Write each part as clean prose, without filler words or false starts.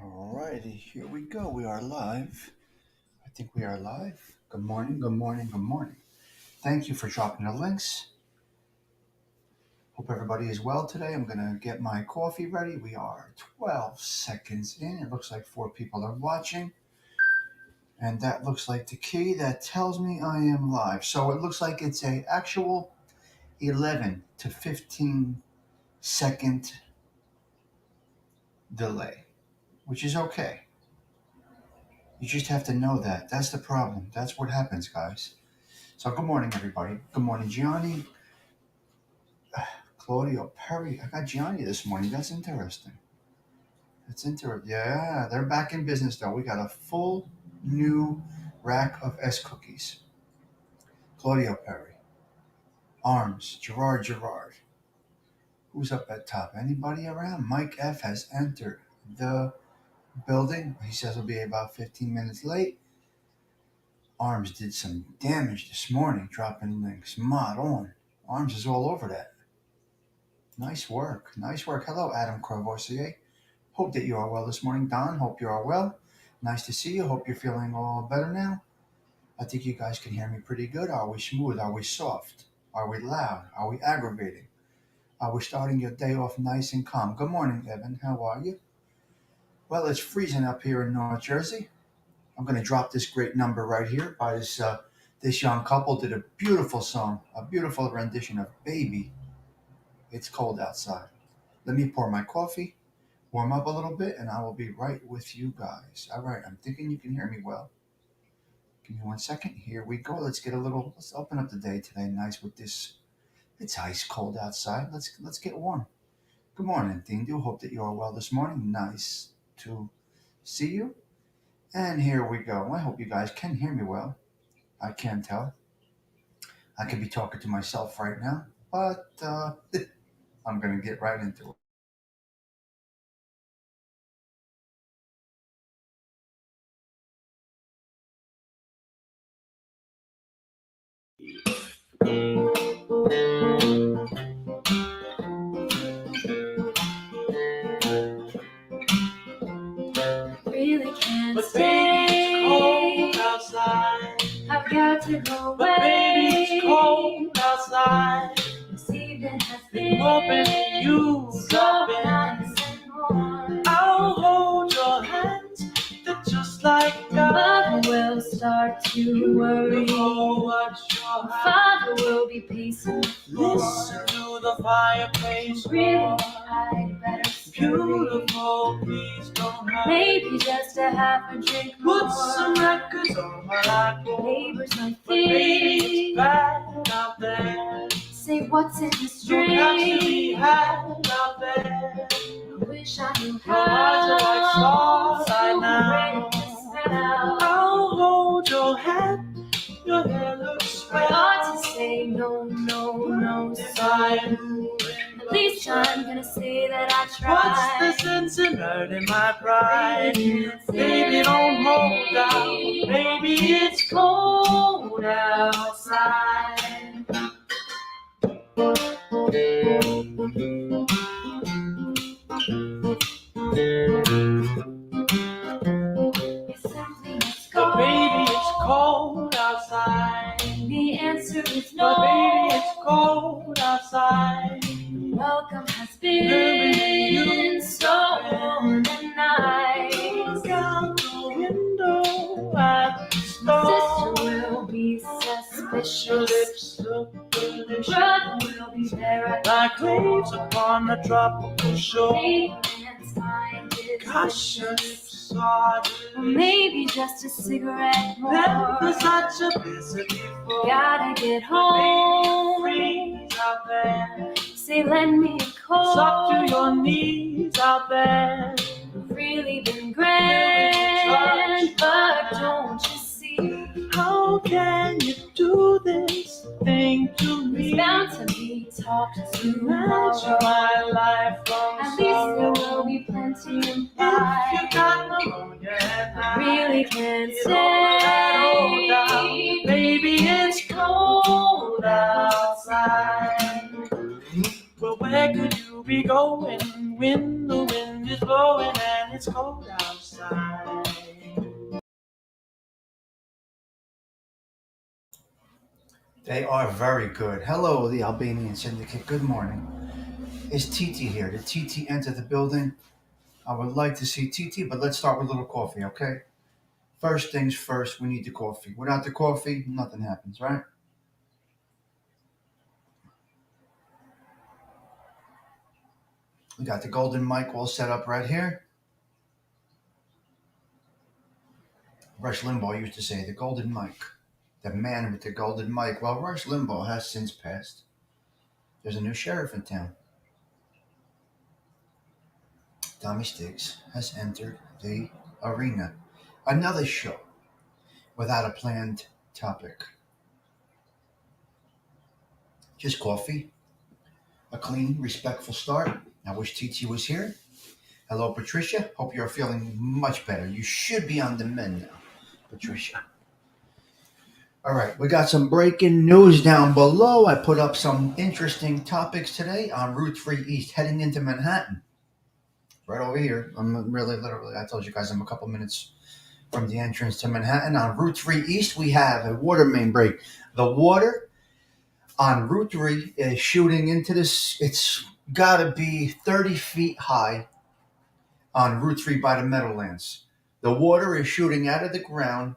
Alrighty, here we go. We are live. I think we are live. Good morning, good morning, good morning. Thank you for dropping the links. Hope everybody is well today. I'm going to get my coffee ready. We are 12 seconds in. It looks like 4 people are watching. And that looks like the key that tells me I am live. So it looks like it's a actual 11 to 15 second delay, which is okay. You just have to know that. That's the problem. That's what happens, guys. So good morning, everybody. Good morning, Gianni. Claudio Perry. I got Gianni this morning. That's interesting. Yeah, they're back in business, though. We got a full new rack of S cookies. Claudio Perry. Arms. Gerard. Who's up at top? Anybody around? Mike F. has entered the building. He says he'll be about 15 minutes late. Arms did some damage this morning, dropping links. Mod on. Arms is all over that. Nice work. Hello, Adam Crovoisier. Hope that you are well this morning. Don, hope you are well. Nice to see you. Hope you're feeling all better now. I think you guys can hear me pretty good. Are we smooth? Are we soft? Are we loud? Are we aggravating? Are we starting your day off nice and calm? Good morning, Evan. How are you? Well, it's freezing up here in North Jersey. I'm going to drop this great number right here by this young couple. Did a beautiful song, a beautiful rendition of Baby, It's Cold Outside. Let me pour my coffee, warm up a little bit, and I will be right with you guys. All right, I'm thinking you can hear me well. Give me 1 second. Here we go. Let's open up the day today nice with this. It's ice cold outside. Let's get warm. Good morning, Dindu. Hope that you are well this morning. Nice to see you. And here we go. I hope you guys can hear me well. I can tell. I could be talking to myself right now, but I'm going to get right into it. Really can't stay. Cold outside. I've got to go away. But baby, it's cold outside. This evening has been Hoping you so got it. nice and warm. I'll hold your hands. They're just like Mother will start to worry. Oh, what's your hand? Father will be pacing the floor. Listen to the fireplace. Really, roar. I better scurry. Beautiful, please don't hide. Maybe just a half a drink Put more. some records on my iPhone. Neighbors might But baby, it's think, bad out there. say what's in this No caps to be drink. had out there. I wish I knew Your eyes are like how starlight now. to break this out. I'll hold your hand. Your hair looks I swell. ought to say no, If I son. knew At least I'm gonna say that I what's tried. the sense in hurting my pride? Baby, Baby, don't hold out. Baby, it's cold outside. It's simply let's go. But baby, it's cold outside. The answer is But no. baby, it's cold outside. Welcome has been so warm and nice. Look out the window at the Sister storm. will be Your suspicious. lips look delicious, Brother will be there at like the door. waves upon a tropical shore. Maybe man's mind is Gosh, your vicious. lips are Or delicious. maybe just a cigarette more. Never such a blizzard before. Gotta get Baby, home. freeze out there. Say, lend me a coat. Up to your knees out there. You've really been grand, but don't you see? How can you do this thing to There's me? bound to be talk Imagine tomorrow. my lifelong At least there sorrow. will be plenty If you implied. got pneumonia and I Really can't get over that old doubt. stay. Baby, it's cold outside. But where could you be going when the wind is blowing and it's cold outside. They are very good. Hello, the Albanian Syndicate. Good morning. Is Titi here? Did Titi enter the building? I would like to see Titi, but let's start with a little coffee, okay? First things first, we need the coffee. Without the coffee, nothing happens, right? We got the golden mic all set up right here. Rush Limbaugh used to say, the golden mic. The man with the golden mic. Well, Rush Limbaugh has since passed. There's a new sheriff in town. Tommy Stiggs has entered the arena. Another show without a planned topic. Just coffee. A clean, respectful start. I wish Titi was here. Hello, Patricia. Hope you're feeling much better. You should be on the mend now, Patricia. All right, we got some breaking news down below. I put up some interesting topics today on Route 3 East heading into Manhattan. Right over here. I'm really literally, I told you guys I'm a couple minutes from the entrance to Manhattan. On Route 3 East, we have a water main break. The water on Route 3 is shooting into this. It's got to be 30 feet high on Route 3 by the Meadowlands. The water is shooting out of the ground,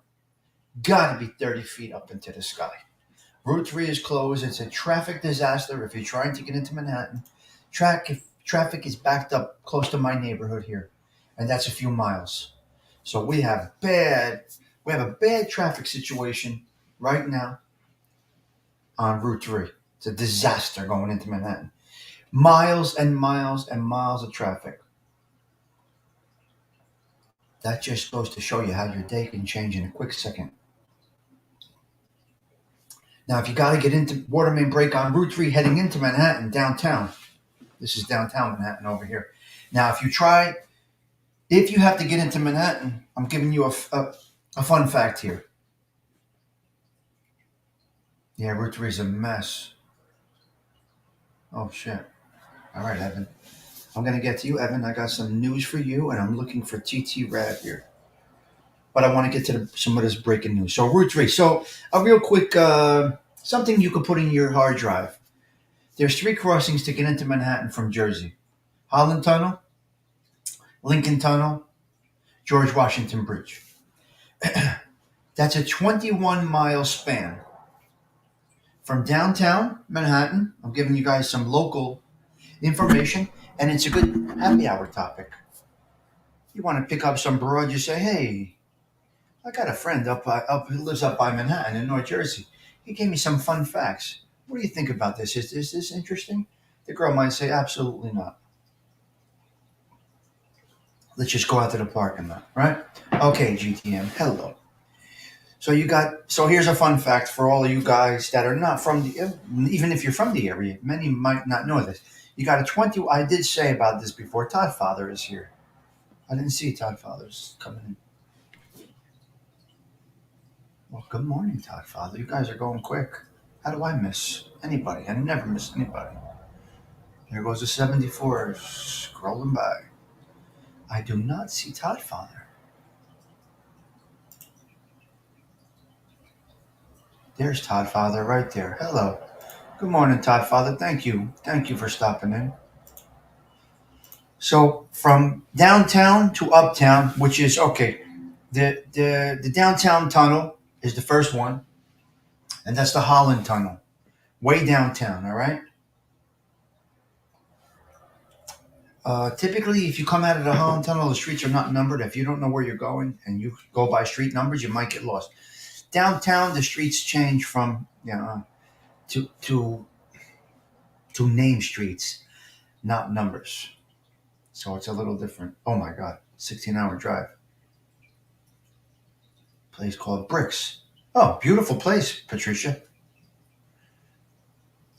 got to be 30 feet up into the sky. Route 3 is closed. It's a traffic disaster if you're trying to get into Manhattan. Traffic is backed up close to my neighborhood here, and that's a few miles. So we have a bad traffic situation right now on Route 3. It's a disaster going into Manhattan. Miles and miles and miles of traffic. That just goes to show you how your day can change in a quick second. Now, if you got to get into water main break on Route 3 heading into Manhattan, downtown. This is downtown Manhattan over here. Now, if you have to get into Manhattan, I'm giving you a fun fact here. Yeah, Route 3 is a mess. Oh, shit. All right, Evan. I'm going to get to you, Evan. I got some news for you, and I'm looking for TT Rad here. But I want to get to some of this breaking news. So, Route 3. So, a real quick, something you could put in your hard drive. There's 3 crossings to get into Manhattan from Jersey. Holland Tunnel, Lincoln Tunnel, George Washington Bridge. That's a 21-mile span from downtown Manhattan. I'm giving you guys some local information, and it's a good happy hour topic. You want to pick up some broad, you say, hey, I got a friend who lives up by Manhattan in North Jersey. He gave me some fun facts. What do you think about this? Is this interesting? The girl might say, absolutely not. Let's just go out to the parking lot, right? Okay, GTM, hello. So here's a fun fact for all of you guys that are not from even if you're from the area, many might not know this. You got I did say about this before, Todd Father is here. I didn't see Todd Father's coming in. Well, good morning, Todd Father. You guys are going quick. How do I miss anybody? I never miss anybody. There goes the 74 scrolling by. I do not see Todd Father. There's Todd Father right there. Hello. Good morning, Todd Father. Thank you. Thank you for stopping in. So from downtown to uptown, which is okay, the downtown tunnel is the first one, and that's the Holland Tunnel, way downtown. All right. Typically, if you come out of the Holland Tunnel, the streets are not numbered. If you don't know where you're going and you go by street numbers, you might get lost. Downtown, the streets change from to name streets, not numbers. So it's a little different. Oh my God, 16-hour drive. Place called Bricks. Oh, beautiful place, Patricia.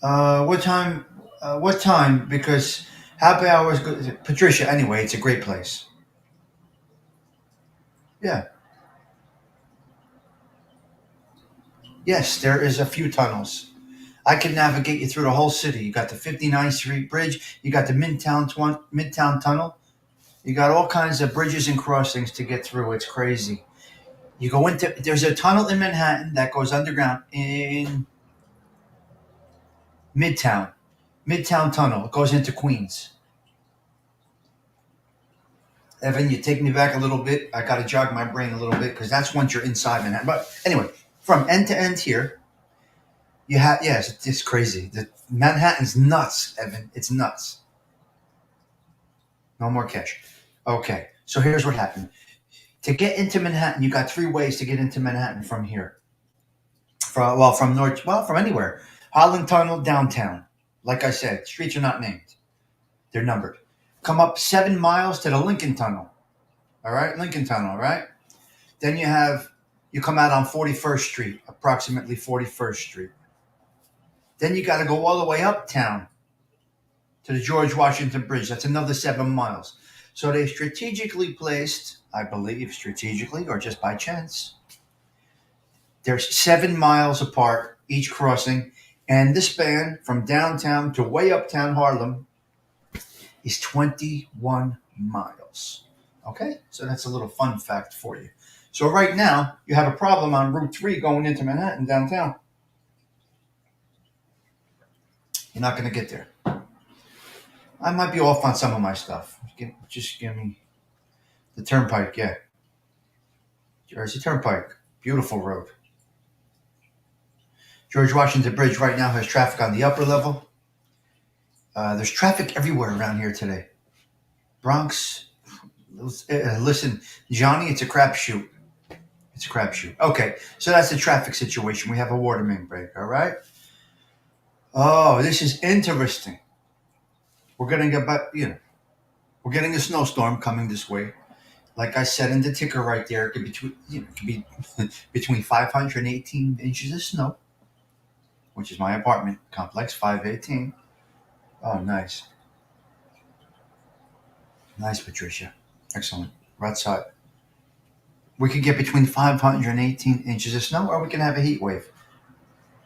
What time? What time? Because happy hour is good. Patricia, anyway, it's a great place. Yeah. Yes, there is a few tunnels. I can navigate you through the whole city. You got the 59th Street Bridge. You got the Midtown Tunnel. You got all kinds of bridges and crossings to get through. It's crazy. You go into there's a tunnel in Manhattan that goes underground in Midtown. Midtown Tunnel. It goes into Queens. Evan, you take me back a little bit. I got to jog my brain a little bit because that's once you're inside Manhattan. But anyway, from end to end here, you have it's crazy. Manhattan's nuts, Evan. It's nuts. No more cash. Okay, so here's what happened. To get into Manhattan, you got three ways to get into Manhattan from here. From anywhere. Holland Tunnel, downtown. Like I said, streets are not named; they're numbered. Come up 7 miles to the Lincoln Tunnel. All right, Lincoln Tunnel. All right. Then you come out on 41st Street, approximately 41st Street. Then you got to go all the way uptown to the George Washington Bridge. That's another 7 miles. So they strategically placed, I believe, strategically or just by chance, they're 7 miles apart, each crossing. And the span from downtown to way uptown Harlem is 21 miles. Okay? So that's a little fun fact for you. So right now, you have a problem on Route 3 going into Manhattan downtown. You're not going to get there. I might be off on some of my stuff. Just give me the Turnpike, yeah. Jersey Turnpike. Beautiful road. George Washington Bridge right now has traffic on the upper level. There's traffic everywhere around here today. Bronx, listen, Johnny, it's a crapshoot. It's a crapshoot. Okay, so that's the traffic situation. We have a water main break, all right? Oh, this is interesting. We're getting we're getting a snowstorm coming this way. Like I said in the ticker right there, it could be between 518 inches of snow, which is my apartment complex, 518. Oh, nice. Nice, Patricia. Excellent. Right side. We could get between 518 inches of snow, or we can have a heat wave.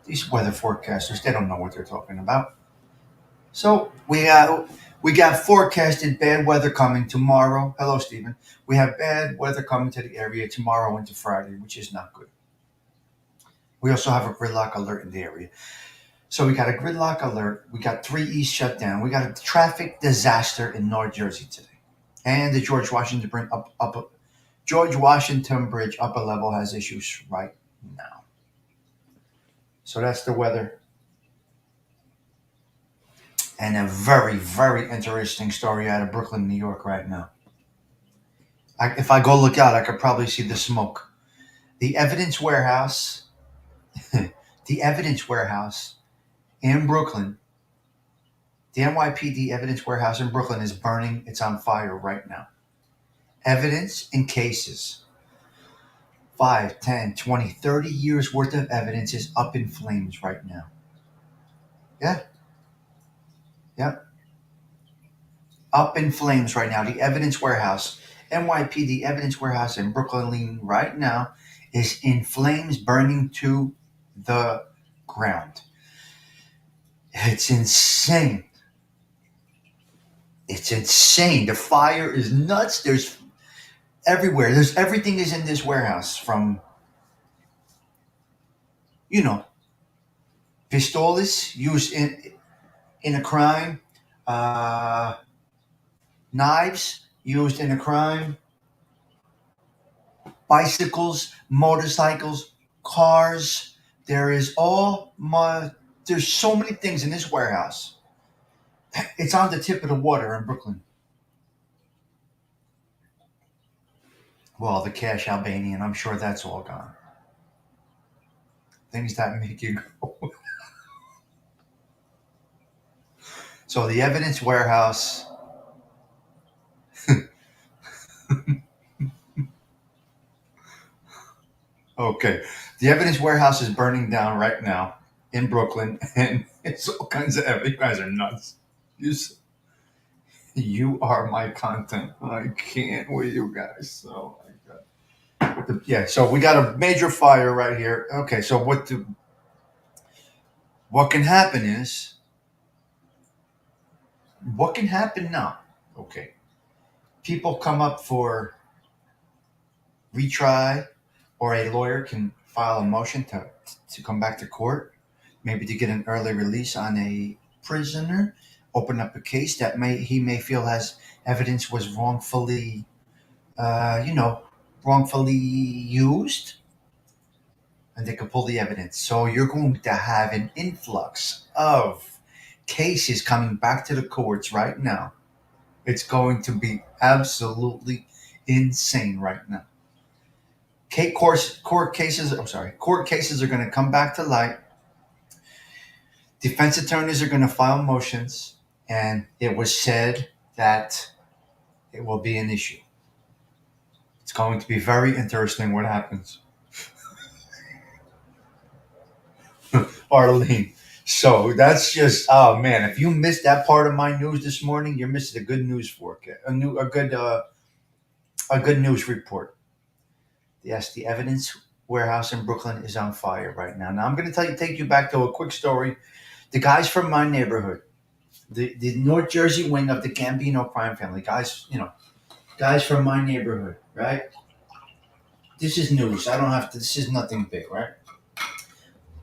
These weather forecasters, they don't know what they're talking about. So we got forecasted bad weather coming tomorrow. Hello, Stephen. We have bad weather coming to the area tomorrow into Friday, which is not good. We also have a gridlock alert in the area. So we got a gridlock alert. We got 3 East shut down. We got a traffic disaster in North Jersey today. And the George Washington Bridge upper level has issues right now. So that's the weather. And a very, very interesting story out of Brooklyn, New York right now. If I go look out, I could probably see the smoke. The evidence warehouse, the evidence warehouse in Brooklyn, the NYPD evidence warehouse in Brooklyn is burning. It's on fire right now. Evidence in cases. 5, 10, 20, 30 years worth of evidence is up in flames right now. Yeah. Yeah. Up in flames right now. The evidence warehouse, NYPD evidence warehouse in Brooklyn right now is in flames, burning to the ground. It's insane. It's insane. The fire is nuts. There's everywhere. Everything is in this warehouse from, pistols used in a crime, knives used in a crime, bicycles, motorcycles, cars. There's so many things in this warehouse. It's on the tip of the water in Brooklyn. Well, the cash Albanian, I'm sure that's all gone. Things that make you go. So the evidence warehouse. Okay. The evidence warehouse is burning down right now in Brooklyn, and it's all kinds of evidence. You guys are nuts. You are my content. I can't with you guys. Oh my god. So we got a major fire right here. Okay, so what can happen is what can happen now? Okay. people come up for retry, or a lawyer can file a motion to come back to court, maybe to get an early release on a prisoner, open up a case that he may feel has evidence was wrongfully, wrongfully used, and they can pull the evidence. So you're going to have an influx of cases coming back to the courts right now. It's going to be absolutely insane right now. Court cases are going to come back to light. Defense attorneys are going to file motions, and it was said that it will be an issue. It's going to be very interesting what happens. Arlene. So that's just, oh man, if you missed that part of my news this morning, you're missing a good news forecast, a good news report. Yes, the evidence warehouse in Brooklyn is on fire right now. Now I'm going to take you back to a quick story. The guys from my neighborhood, the North Jersey wing of the Gambino crime family, guys from my neighborhood, right? This is news. I don't have to. This is nothing big, right?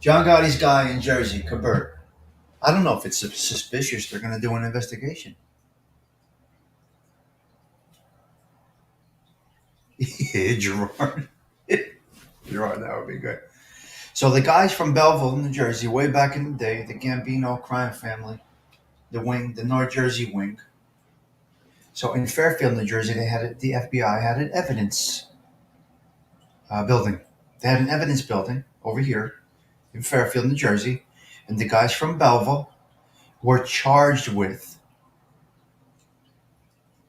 John Gotti's guy in Jersey, Kabert. I don't know if it's suspicious. They're going to do an investigation. Yeah, Gerard. Gerard, that would be good. So the guys from Belleville, New Jersey, way back in the day, the Gambino crime family, the North Jersey wing. So in Fairfield, New Jersey, the FBI had an evidence building. They had an evidence building over here in Fairfield, New Jersey, and the guys from Belleville were charged with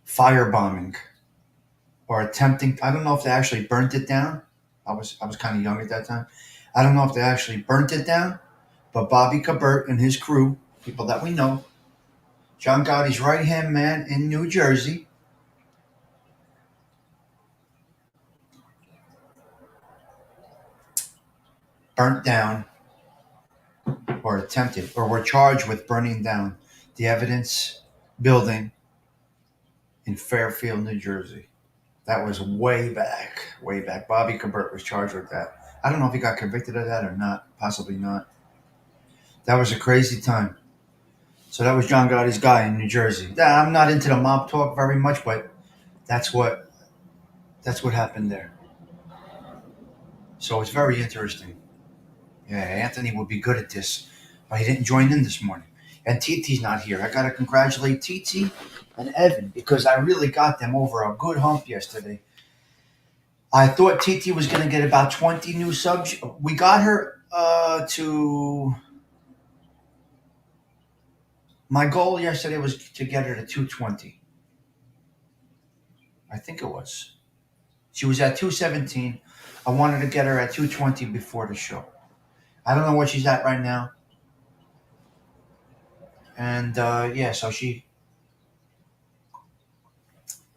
firebombing or attempting. I don't know if they actually burnt it down. I was kind of young at that time. I don't know if they actually burnt it down, but Bobby Kabert and his crew, people that we know, John Gotti's right-hand man in New Jersey, burnt down or attempted or were charged with burning down the evidence building in Fairfield, New Jersey. That was way back. Bobby Kabert was charged with that. I don't know if he got convicted of that or not. Possibly not. That was a crazy time. So that was John Gotti's guy in New Jersey. I'm not into the mob talk very much, but that's what happened there. So it's very interesting. Yeah, Anthony would be good at this, but he didn't join in this morning. And TT's not here. I got to congratulate TT and Evan because I really got them over a good hump yesterday. I thought TT was going to get about 20 new subs. We got her to... My goal yesterday was to get her to 220. I think it was. She was at 217. I wanted to get her at 220 before the show. I don't know what she's at right now. And so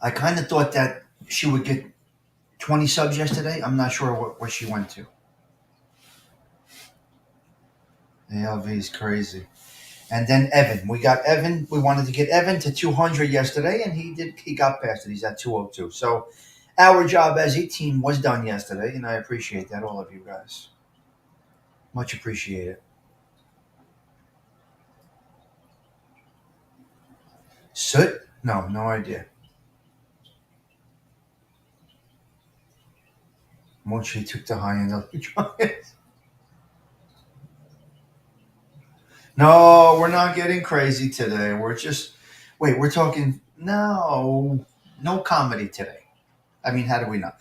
I kind of thought that she would get 20 subs yesterday. I'm not sure what she went to. The LV is crazy. And then Evan. We got Evan. We wanted to get Evan to 200 yesterday, and he got past it. He's at 202. So our job as a team was done yesterday, and I appreciate that, all of you guys. Much appreciated. Soot? No idea. Mochi took the high end of the Giants. No, we're not getting crazy today. We're talking, no comedy today. I mean, how do we know?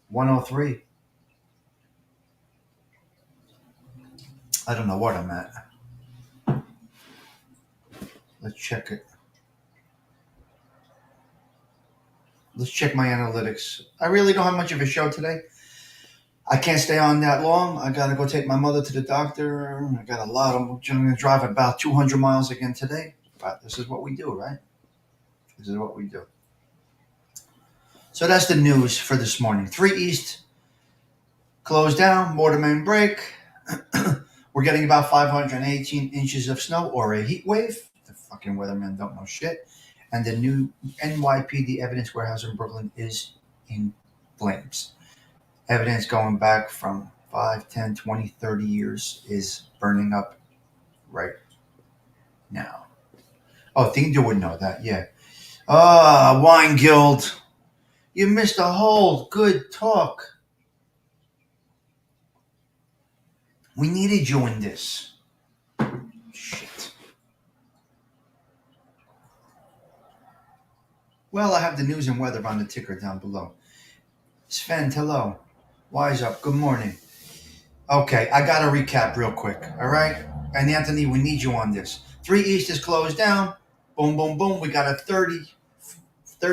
103. I don't know what I'm at. Let's check it. Let's check my analytics. I really don't have much of a show today. I can't stay on that long. I got to go take my mother to the doctor. I got a lot. I'm going to drive about 200 miles again today. But this is what we do, right? This is what we do. So that's the news for this morning. 3 East closed down. Mortar main break. We're getting about 518 inches of snow or a heat wave. The fucking weathermen don't know shit. and the new NYPD evidence warehouse in Brooklyn is in flames. Evidence going back from 5, 10, 20, 30 years is burning up right now. Oh, Thindo would know that, yeah. Ah, Wine Guild. You missed a whole good talk. We needed you in this. Shit. Well, I have the news and weather on the ticker down below. Sven, hello. Wise up. Good morning. Okay, I got to recap real quick, all right? And Anthony, we need you on this. 3 East is closed down. Boom, boom, boom. We got a 30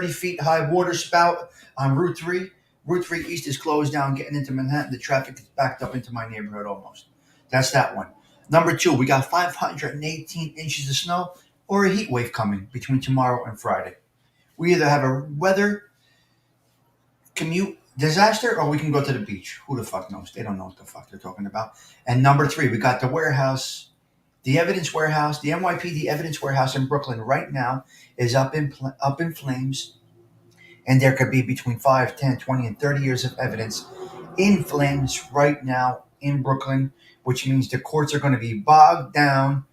feet high water spout on Route 3. Route 3 East is closed down, getting into Manhattan. The traffic is backed up into my neighborhood almost. That's that one. Number 2, we got 518 inches of snow or a heat wave coming between tomorrow and Friday. We either have a weather commute disaster or we can go to the beach. Who the fuck knows? They don't know what the fuck they're talking about. And number 3, we got the warehouse, the evidence warehouse, the NYPD evidence warehouse in Brooklyn right now is up in flames. And there could be between 5, 10, 20, and 30 years of evidence in flames right now in Brooklyn, which means the courts are going to be bogged down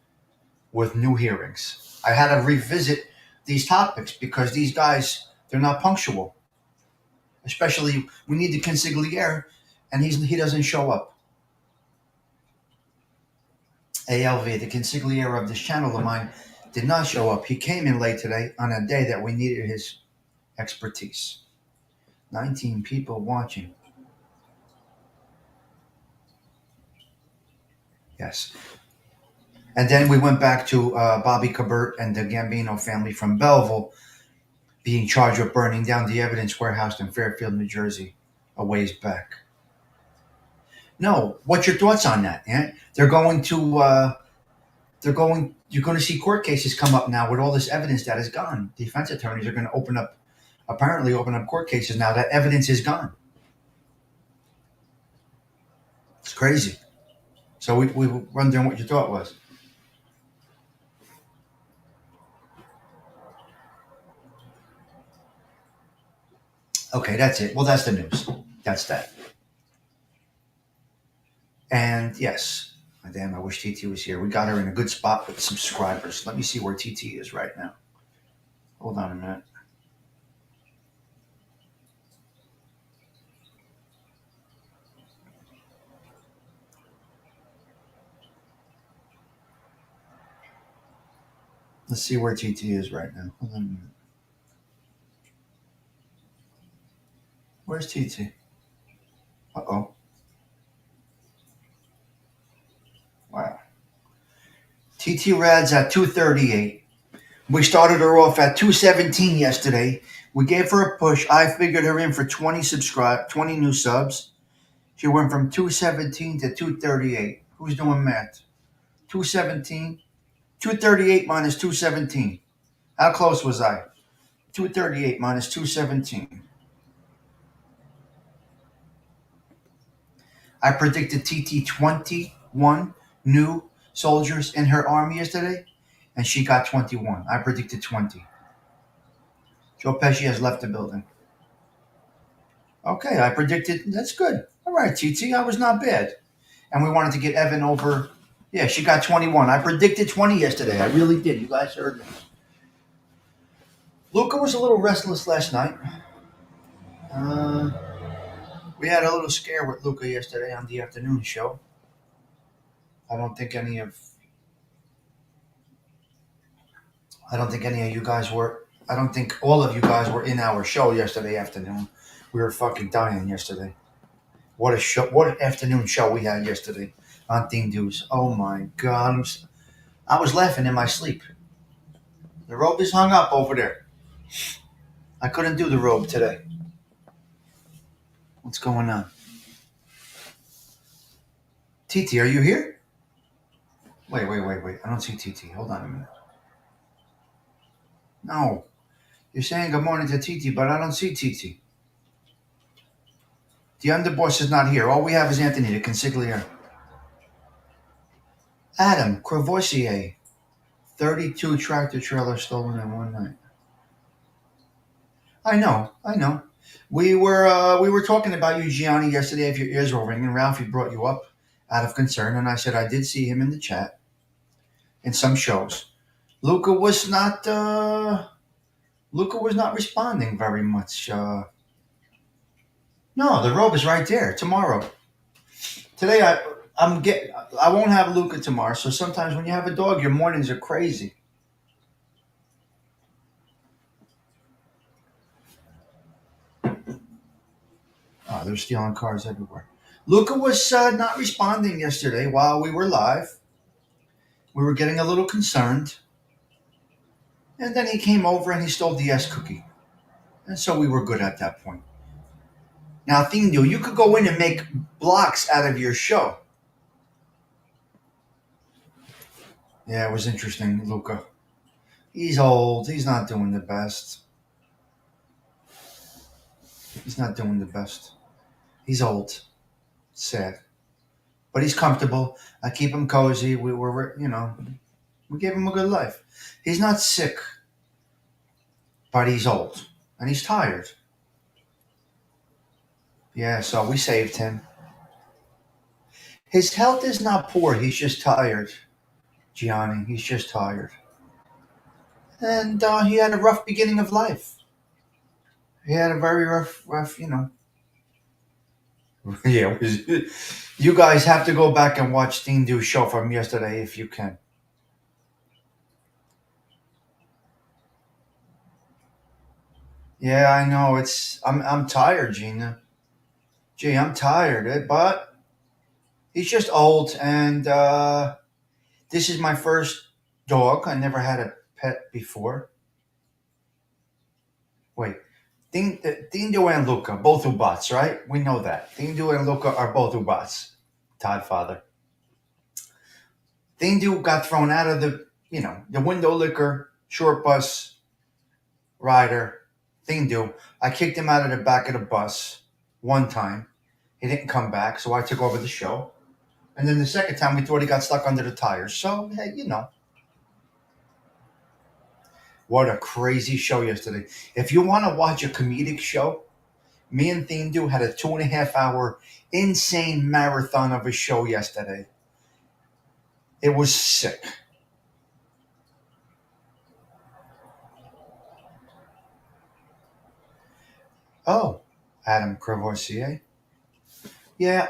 with new hearings. I had to revisit these topics because these guys, they're not punctual. Especially, we need the consigliere, and he doesn't show up. ALV, the consigliere of this channel of mine, did not show up. He came in late today on a day that we needed his expertise. 19 people watching. Yes. And then we went back to Bobby Cabert and the Gambino family from Belleville being charged with burning down the evidence warehouse in Fairfield, New Jersey, a ways back. No, what's your thoughts on that? Yeah? You're going to see court cases come up now with all this evidence that is gone. Defense attorneys are going to open up court cases now that evidence is gone. It's crazy. So we were wondering what your thought was. Okay, that's it. Well, that's the news. That's that. And yes, damn, I wish TT was here. We got her in a good spot with subscribers. Let me see where TT is right now. Hold on a minute. Let's see where TT is right now. Hold on a minute. Where's TT? Uh-oh. Wow. TT Rad's at 238. We started her off at 217 yesterday. We gave her a push. I figured her in for 20 new subs. She went from 217 to 238. Who's doing math? 217? 238 minus 217. How close was I? 238 minus 217. I predicted TT 21 new soldiers in her army yesterday, and she got 21. I predicted 20. Joe Pesci has left the building. Okay, I predicted. That's good. All right, TT, I was not bad. And we wanted to get Evan over. Yeah, she got 21. I predicted 20 yesterday. I really did. You guys heard me. Luca was a little restless last night. We had a little scare with Luca yesterday on the afternoon show. I don't think any of you guys were. I don't think all of you guys were in our show yesterday afternoon. We were fucking dying yesterday. What a show! What an afternoon show we had yesterday on Theme Dues. Oh my God! I was laughing in my sleep. The robe is hung up over there. I couldn't do the robe today. What's going on? TT, are you here? Wait. I don't see TT. Hold on a minute. No. You're saying good morning to TT, but I don't see TT. The underboss is not here. All we have is Anthony, the consigliere. Adam Cravoisier. 32 tractor trailers stolen in one night. I know, I know. We were talking about you, Gianni, yesterday. If your ears were ringing, Ralphie brought you up out of concern, and I said I did see him in the chat in some shows. Luca was not. Luca was not responding very much. No, the robe is right there tomorrow. Today I won't have Luca tomorrow. So sometimes when you have a dog, your mornings are crazy. Oh, they're stealing cars everywhere. Luca was not responding yesterday while we were live. We were getting a little concerned, and then he came over and he stole the S cookie, and so we were good at that point. Now, Thingdo, you could go in and make blocks out of your show. Yeah, it was interesting, Luca. He's old. He's not doing the best. He's not doing the best. He's old. Sad. But he's comfortable. I keep him cozy. We gave him a good life. He's not sick, but he's old. And he's tired. Yeah, so we saved him. His health is not poor. He's just tired, Gianni. He's just tired. And he had a rough beginning of life. He had a very rough. Yeah, you guys have to go back and watch Dean Do's show from yesterday if you can. Yeah, I know. I'm tired, Gina. Gee, I'm tired, but he's just old, and this is my first dog. I never had a pet before. Wait, Dindo and Luca, both Ubats, right? We know that. Dindo and Luca are both Ubats. Todd father. Dindo got thrown out of the window licker, short bus rider. Dindo, I kicked him out of the back of the bus one time. He didn't come back, so I took over the show. And then the second time, we thought he got stuck under the tires. So, hey, what a crazy show yesterday. If you want to watch a comedic show, me and Thindu had a 2.5 hour insane marathon of a show yesterday. It was sick. Oh, Adam Crevoisier. Yeah,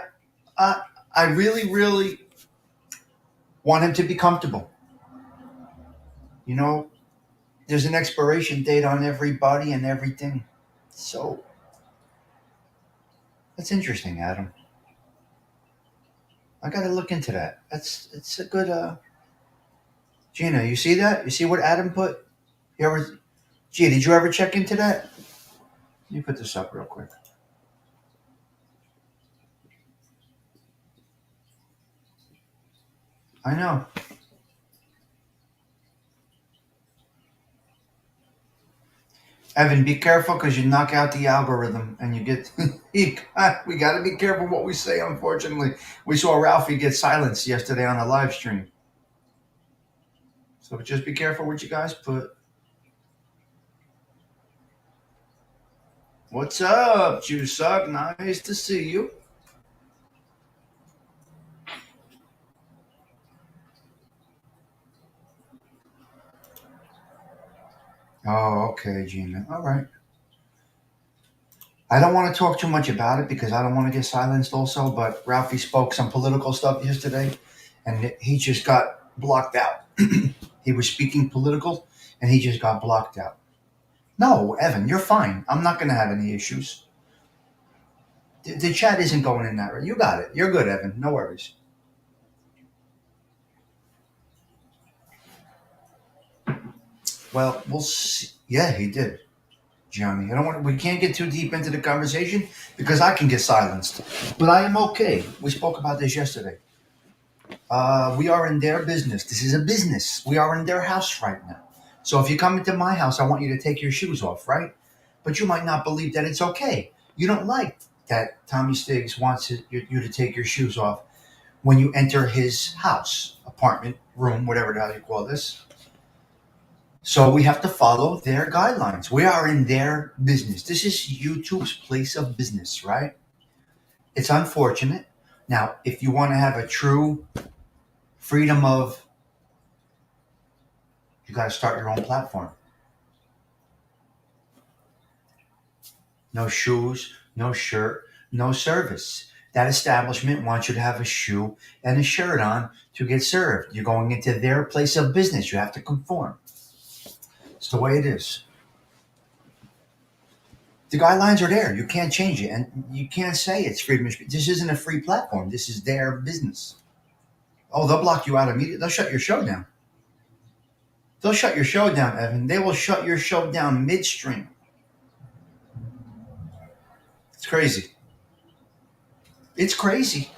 I really, really want him to be comfortable. You know, there's an expiration date on everybody and everything. So, that's interesting, Adam. I got to look into that. It's a good. Gina, you see that? You see what Adam put? You ever? Gee, did you ever check into that? Let me put this up real quick. I know. Evan, be careful because you knock out the algorithm and you get. we got to be careful what we say. Unfortunately, we saw Ralphie get silenced yesterday on a live stream. So just be careful what you guys put. What's up, Jusuk? Nice to see you. Oh, okay, Gina. All right. I don't want to talk too much about it because I don't want to get silenced also, but Ralphie spoke some political stuff yesterday and he just got blocked out. He was speaking political and he just got blocked out. No, Evan, you're fine. I'm not going to have any issues. The chat isn't going in that way. You got it. You're good, Evan. No worries. Well, we'll see. Yeah, he did, Johnny. We can't get too deep into the conversation because I can get silenced. But I am okay. We spoke about this yesterday. We are in their business. This is a business. We are in their house right now. So if you come into my house, I want you to take your shoes off, right? But you might not believe that it's okay. You don't like that Tommy Stiggs wants you to take your shoes off when you enter his house, apartment, room, whatever the hell you call this. So we have to follow their guidelines. We are in their business. This is YouTube's place of business, right? It's unfortunate. Now, if you want to have a true freedom of, you got to start your own platform. No shoes, no shirt, no service. That establishment wants you to have a shoe and a shirt on to get served. You're going into their place of business. You have to conform. It's the way it is. The guidelines are there. You can't change it. And you can't say it's freedom of speech. This isn't a free platform. This is their business. Oh, they'll block you out immediately. They'll shut your show down. They'll shut your show down, Evan. They will shut your show down midstream. It's crazy. It's crazy.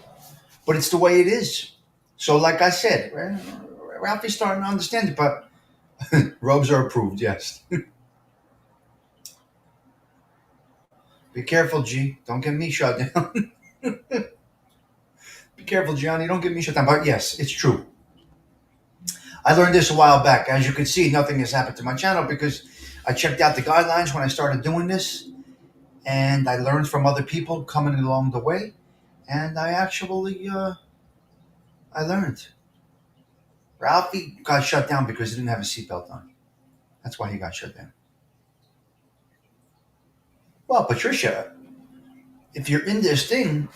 But it's the way it is. So, like I said, Ralphie's starting to understand it, but robes are approved, yes. Be careful, G. Don't get me shut down. Be careful, Gianni. Don't get me shut down. But yes, it's true. I learned this a while back. As you can see, nothing has happened to my channel because I checked out the guidelines when I started doing this, and I learned from other people coming along the way, and I actually, I learned. Ralphie got shut down because he didn't have a seatbelt on. That's why he got shut down. Well, Patricia, if you're in this thing,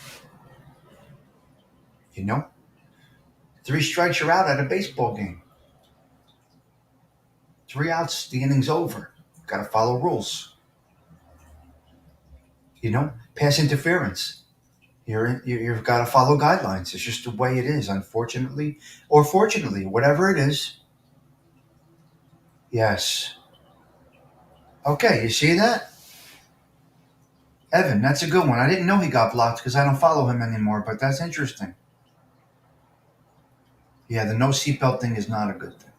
3 strikes you're out at a baseball game. 3 outs, the inning's over. Got to follow rules. Pass interference. You've got to follow guidelines. It's just the way it is, unfortunately, or fortunately, whatever it is. Yes. Okay, you see that? Evan, that's a good one. I didn't know he got blocked because I don't follow him anymore, but that's interesting. Yeah, the no seatbelt thing is not a good thing.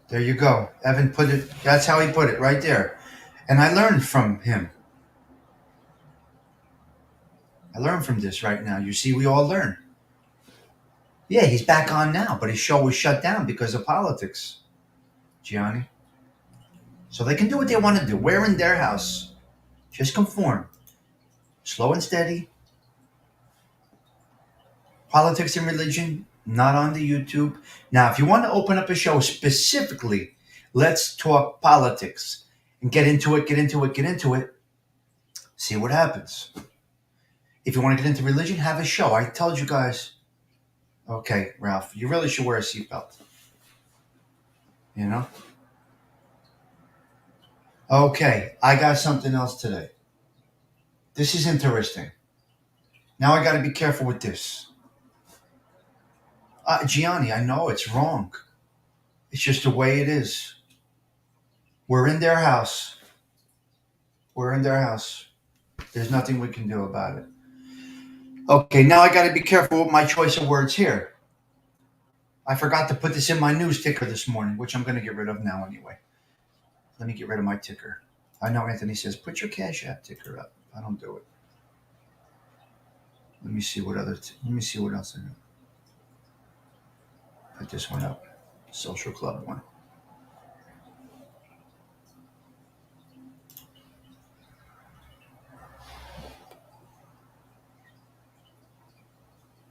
There you go. Evan put it, that's how he put it, right there. And I learned from him. I learned from this right now. You see, we all learn. Yeah, he's back on now, but his show was shut down because of politics, Gianni. So they can do what they want to do. We're in their house. Just conform. Slow and steady. Politics and religion, not on the YouTube. Now, if you want to open up a show specifically, let's talk politics and get into it. See what happens. If you want to get into religion, have a show. I told you guys. Okay, Ralph, you really should wear a seatbelt. Okay, I got something else today. This is interesting. Now I got to be careful with this. Gianni, I know it's wrong. It's just the way it is. We're in their house. There's nothing we can do about it. Okay, now I got to be careful with my choice of words here. I forgot to put this in my news ticker this morning, which I'm going to get rid of now anyway. Let me get rid of my ticker. I know Anthony says, put your Cash App ticker up. I don't do it. Let me see what else I got. Put this one up. Social Club one.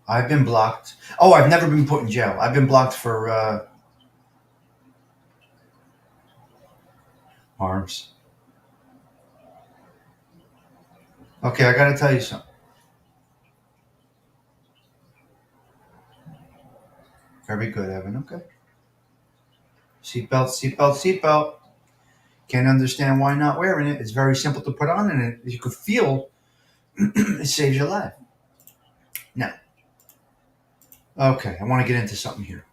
I've been blocked. Oh, I've never been put in jail. I've been blocked for arms. Okay, I got to tell you something. Very good, Evan. Okay. Seatbelt. Can't understand why not wearing it. It's very simple to put on, and you could feel it saves your life. Now, okay, I want to get into something here.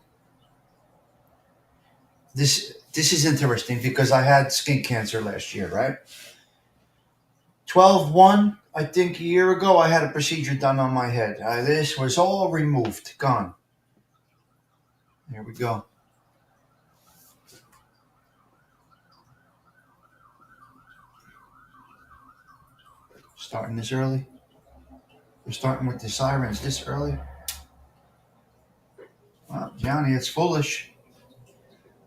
This is interesting because I had skin cancer last year, right? 12/1, I think a year ago, I had a procedure done on my head. This was all removed, gone. There we go. Starting this early. We're starting with the sirens this early. Well, Johnny, it's foolish.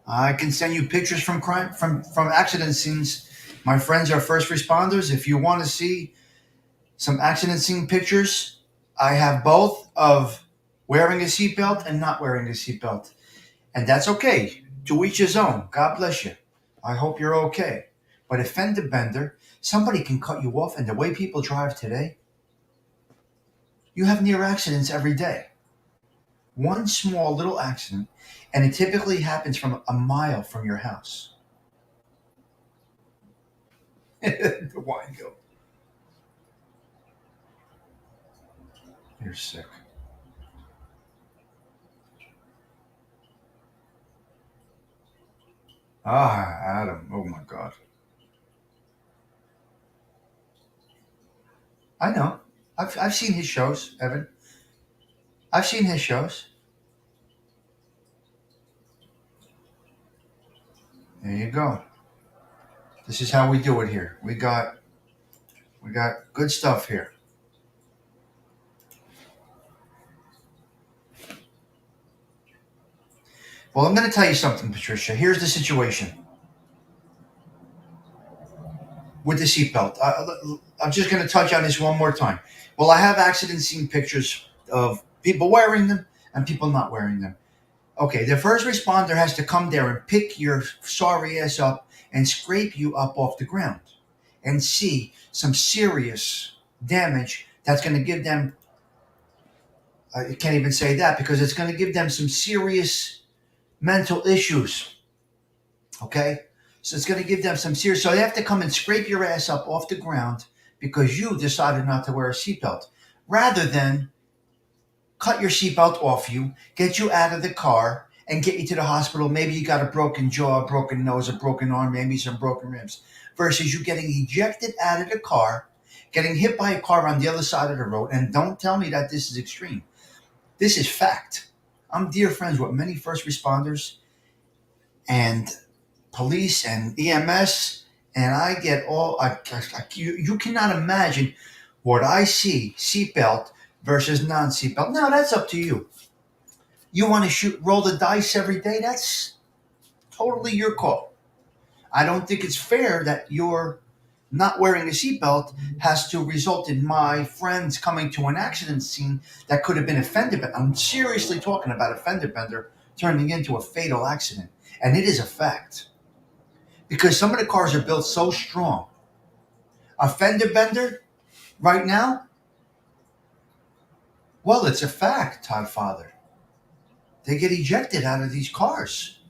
I can send you pictures from from accident scenes. My friends are first responders. If you want to see some accident scene pictures, I have both of wearing a seatbelt and not wearing a seatbelt. And that's okay. To each his own. God bless you. I hope you're okay. But a fender bender, somebody can cut you off, and the way people drive today, you have near accidents every day. One small little accident, and it typically happens from a mile from your house. The wine go. You're sick. Ah, Adam. Oh my God. I know. I've seen his shows, Evan. I've seen his shows. There you go. This is how we do it here. We got good stuff here. Well, I'm going to tell you something, Patricia. Here's the situation with the seatbelt. I'm just going to touch on this one more time. Well, I have accident scene pictures of people wearing them and people not wearing them. Okay, the first responder has to come there and pick your sorry ass up and scrape you up off the ground and see some serious damage that's going to give them, I can't even say that because it's going to give them some serious mental issues. Okay? So it's going to give them some serious. So they have to come and scrape your ass up off the ground because you decided not to wear a seatbelt rather than cut your seatbelt off you, get you out of the car, and get you to the hospital. Maybe you got a broken jaw, a broken nose, a broken arm, maybe some broken ribs, versus you getting ejected out of the car, getting hit by a car on the other side of the road. And don't tell me that this is extreme. This is fact. I'm dear friends with many first responders and police and EMS, and I get all, you cannot imagine what I see seatbelt versus non-seatbelt. Now that's up to you. You want to roll the dice every day? That's totally your call. I don't think it's fair that your not wearing a seatbelt has to result in my friends coming to an accident scene that could have been a fender bender. I'm seriously talking about a fender bender turning into a fatal accident. And it is a fact. Because some of the cars are built so strong. A fender bender right now, well, it's a fact, Todd Father. They get ejected out of these cars.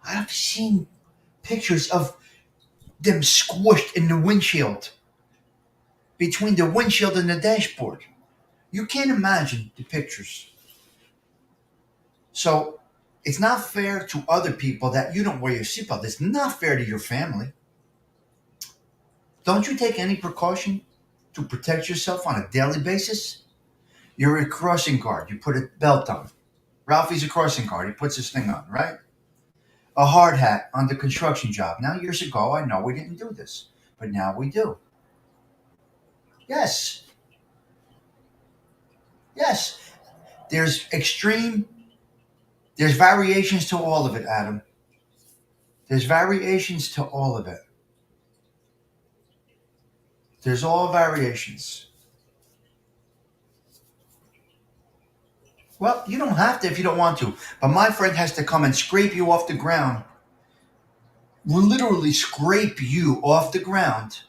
I've seen pictures of them squished in the windshield, between the windshield and the dashboard. You can't imagine the pictures. So it's not fair to other people that you don't wear your seatbelt. It's not fair to your family. Don't you take any precaution to protect yourself on a daily basis? You're a crossing guard. You put a belt on. Ralphie's a crossing guard. He puts his thing on, right? A hard hat on the construction job. Now, years ago, I know we didn't do this, but now we do. Yes. Yes. There's there's variations to all of it, Adam. There's variations to all of it. There's all variations. Well, you don't have to if you don't want to. But my friend has to come and scrape you off the ground. Literally scrape you off the ground.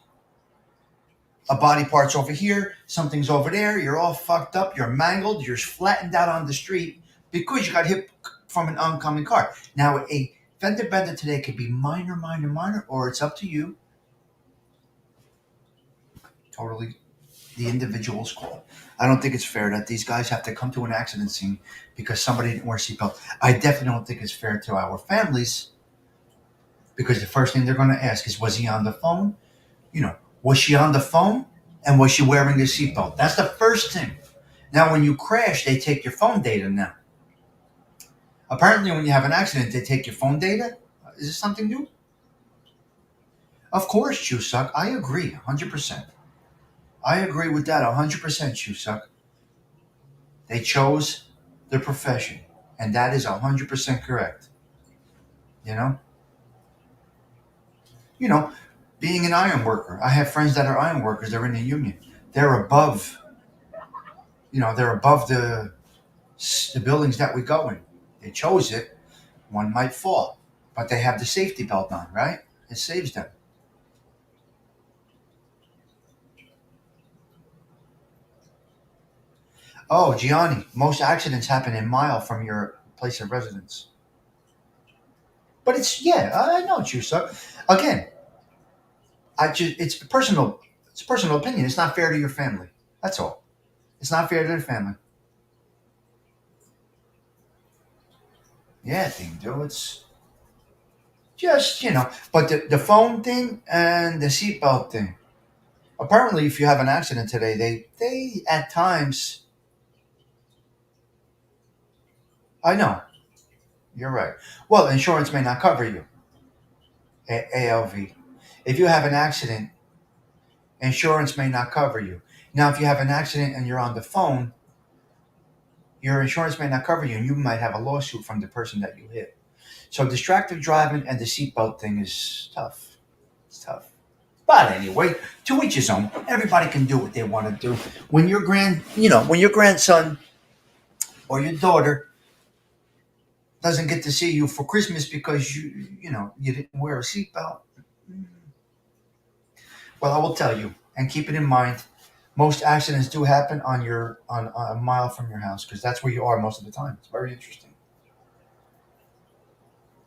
A body part's over here, something's over there, you're all fucked up, you're mangled, you're flattened out on the street because you got hit from an oncoming car. Now, a fender bender today could be minor, or it's up to you. Totally the individual's call. I don't think it's fair that these guys have to come to an accident scene because somebody didn't wear a seatbelt. I definitely don't think it's fair to our families because the first thing they're going to ask is, was he on the phone? Was she on the phone and was she wearing a seatbelt? That's the first thing. Now, when you crash, they take your phone data now. Apparently, when you have an accident, they take your phone data. Is this something new? Of course, Chusuck. I agree 100%. I agree with that 100%, Chusuck. They chose their profession. And that is 100% correct. You know, you know, being an iron worker, I have friends that are iron workers. They're in the union. They're above, they're above the buildings that we go in. They chose it. One might fall, but they have the safety belt on, right? It saves them. Oh, Gianni, most accidents happen a mile from your place of residence. But it's yeah, I know it's you, sir. Again, I just it's a personal opinion. It's not fair to your family. That's all. It's not fair to their family. Yeah, thing, dude. It's just but the phone thing and the seatbelt thing. Apparently, if you have an accident today, they at times. I know you're right. Well, insurance may not cover you. ALV. If you have an accident, insurance may not cover you. Now, if you have an accident and you're on the phone, your insurance may not cover you, and you might have a lawsuit from the person that you hit. So, distracted driving and the seatbelt thing is tough. It's tough. But anyway, to each his own. Everybody can do what they want to do. When your grandson or your daughter doesn't get to see you for Christmas because you didn't wear a seatbelt. Well, I will tell you, and keep it in mind. Most accidents do happen on a mile from your house because that's where you are most of the time. It's very interesting.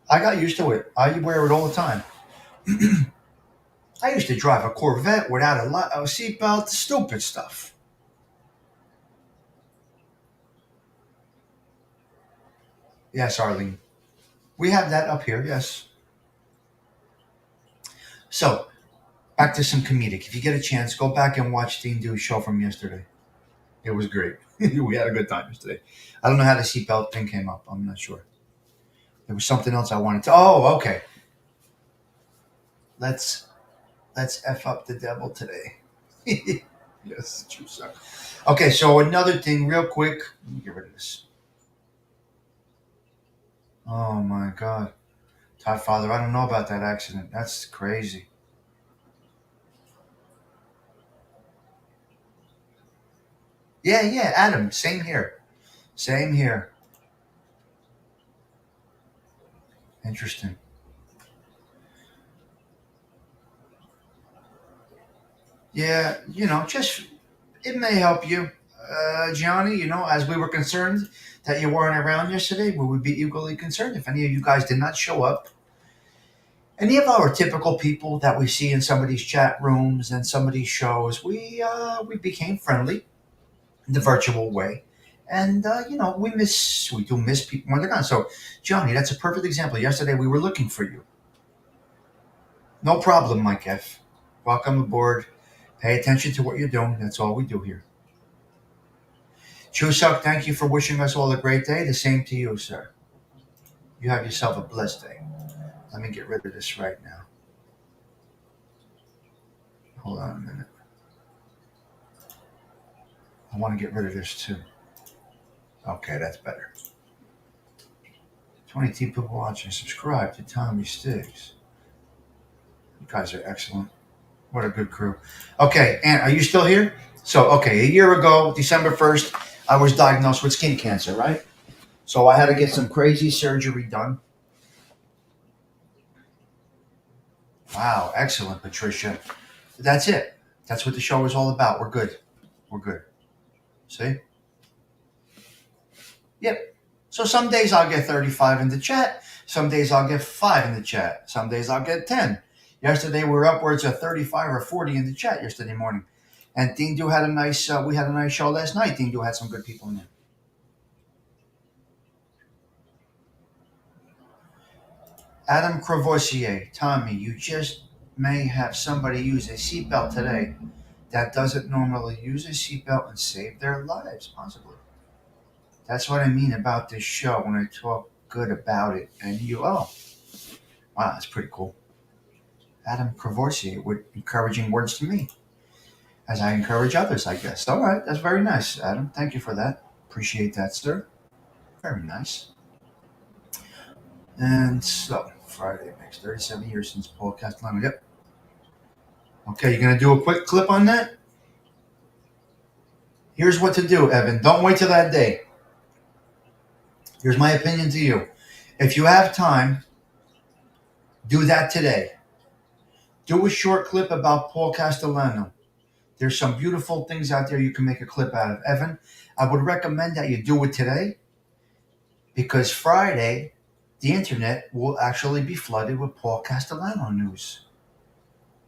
I got used to it. I wear it all the time. I used to drive a Corvette without a seatbelt. Stupid stuff. Yes, Arlene. We have that up here. Yes. So back to some comedic. If you get a chance, go back and watch Dean Dew's show from yesterday. It was great. We had a good time yesterday. I don't know how the seatbelt thing came up. I'm not sure. There was something else I wanted to. Oh, okay. Let's f up the devil today. Yes, true, sir. Okay, so another thing, real quick. Let me get rid of this. Oh my God, Todd Father, I don't know about that accident. That's crazy. Yeah, yeah, Adam. Same here. Same here. Interesting. Yeah, just it may help you, Gianni. As we were concerned that you weren't around yesterday, we would be equally concerned if any of you guys did not show up. Any of our typical people that we see in some of these chat rooms and some of these shows, we became friendly in the virtual way, and we do miss people when they're gone. So, Johnny, that's a perfect example. Yesterday we were looking for you. No problem, Mike F. Welcome aboard. Pay attention to what you're doing. That's all we do here. Chuseok, thank you for wishing us all a great day. The same to you, sir. You have yourself a blessed day. Let me get rid of this right now. Hold on a minute. I want to get rid of this too. Okay, that's better. 22 people watching. Subscribe to Tommy Stigs. You guys are excellent. What a good crew. Okay, and are you still here? So, okay, a year ago, December 1st, I was diagnosed with skin cancer, right? So I had to get some crazy surgery done. Wow, excellent, Patricia. That's it. That's what the show is all about. We're good. We're good. See? Yep. So some days I'll get 35 in the chat. Some days I'll get 5 in the chat. Some days I'll get 10. Yesterday we were upwards of 35 or 40 in the chat yesterday morning. And Dean Do had a nice, we had a nice show last night. Dean Do had some good people in there. Adam Cravoisier, Tommy, you just may have somebody use a seatbelt today that doesn't normally use a seatbelt and save their lives, possibly. That's what I mean about this show when I talk good about it. And wow, that's pretty cool. Adam Cravoisier with encouraging words to me, as I encourage others, I guess. All right, that's very nice, Adam. Thank you for that. Appreciate that, sir. Very nice. And so, Friday makes 37 years since Paul Castellano. Yep. Okay, you're going to do a quick clip on that? Here's what to do, Evan. Don't wait till that day. Here's my opinion to you. If you have time, do that today. Do a short clip about Paul Castellano. There's some beautiful things out there you can make a clip out of. Evan, I would recommend that you do it today because Friday, the internet will actually be flooded with Paul Castellano news.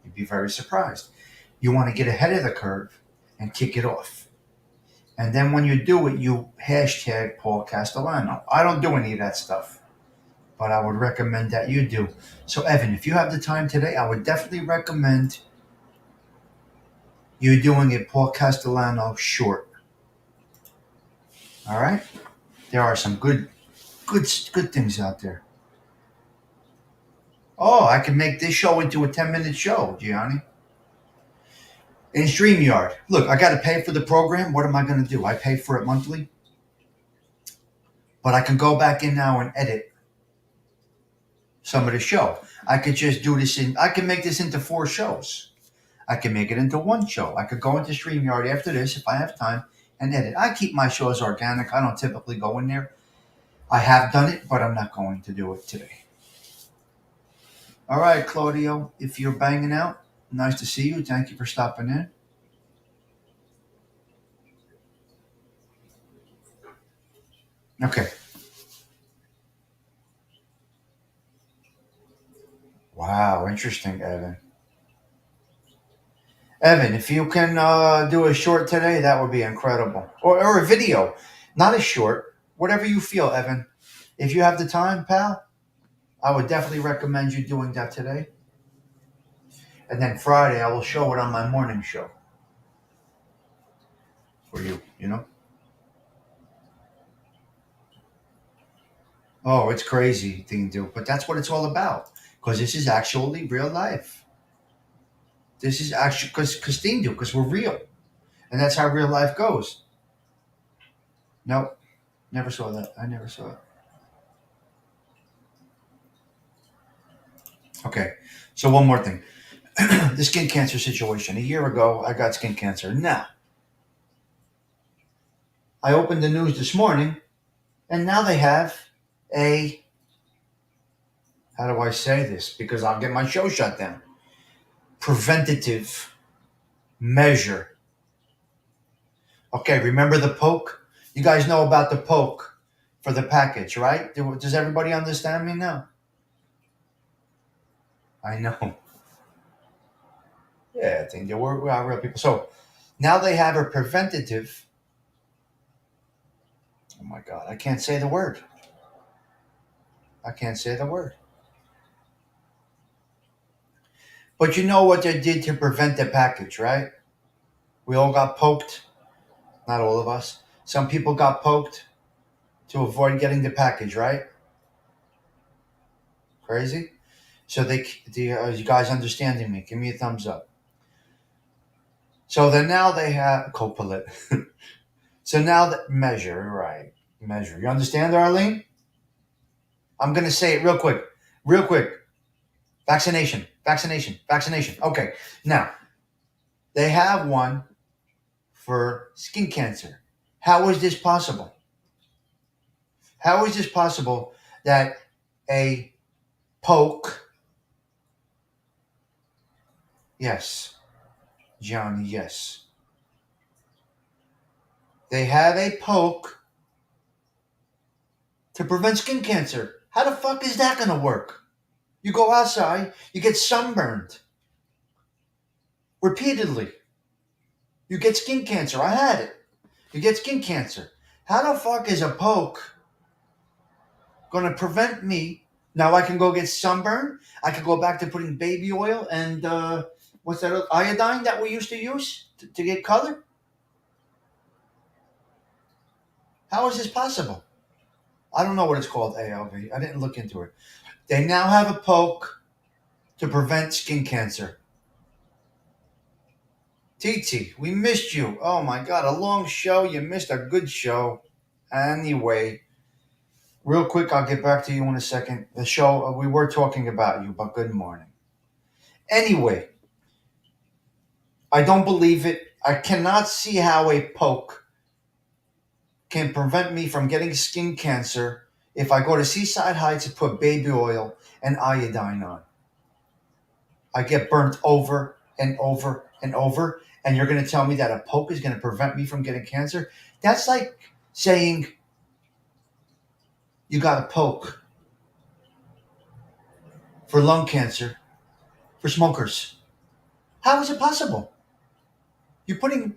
You'd be very surprised. You want to get ahead of the curve and kick it off. And then when you do it, you hashtag Paul Castellano. I don't do any of that stuff, but I would recommend that you do. So, Evan, if you have the time today, I would definitely recommend you doing a Paul Castellano short. All right? There are some good things out there. Oh, I could make this show into a 10-minute show, Gianni. In StreamYard. Look, I got to pay for the program. What am I going to do? I pay for it monthly. But I can go back in now and edit some of the show. I could just do this I can make this into 4 shows. I can make it into 1 show. I could go into StreamYard after this if I have time and edit. I keep my shows organic. I don't typically go in there. I have done it, but I'm not going to do it today. All right, Claudio, if you're banging out, nice to see you. Thank you for stopping in. Okay. Wow, interesting, Evan. Evan, if you can do a short today, that would be incredible. Or a video, not a short, whatever you feel, Evan. If you have the time, pal, I would definitely recommend you doing that today. And then Friday, I will show it on my morning show for you, you know? Oh, it's crazy thing to do, but that's what it's all about because this is actually real life. This is actually because we're real. And that's how real life goes. Nope, never saw that. I never saw it. Okay, so one more thing. The skin cancer situation. A year ago, I got skin cancer. Now, I opened the news this morning, and now they have a, how do I say this? Because I'll get my show shut down. Preventative measure. Okay, remember the poke? You guys know about the poke for the package, right? Does everybody understand me now? I know. Yeah, I think we're real people. So now they have a preventative. Oh my God, I can't say the word. I can't say the word. But you know what they did to prevent the package, right? We all got poked. Not all of us. Some people got poked to avoid getting the package, right? Crazy. So you guys understanding me? Give me a thumbs up. So then now they have Copalit. So now that measure, right? Measure. You understand, Arlene? I'm gonna say it real quick. Real quick. Vaccination. Vaccination. Vaccination. Okay. Now they have one for skin cancer. How is this possible? How is this possible that a poke? Yes, Johnny, yes. They have a poke to prevent skin cancer. How the fuck is that going to work? You go outside, you get sunburned repeatedly. You get skin cancer. I had it. You get skin cancer. How the fuck is a poke going to prevent me? Now I can go get sunburned. I can go back to putting baby oil and what's that iodine that we used to use to get color? How is this possible? I don't know what it's called, ALV. I didn't look into it. They now have a poke to prevent skin cancer. Titi, we missed you. Oh my God, a long show. You missed a good show. Anyway, Real quick, I'll get back to you in a second. The show, we were talking about you, but good morning. Anyway, I don't believe it. I cannot see how a poke can prevent me from getting skin cancer if I go to Seaside Heights and put baby oil and iodine on. I get burnt over and over and over, and you're going to tell me that a poke is going to prevent me from getting cancer? That's like saying you got a poke for lung cancer for smokers. How is it possible? You're putting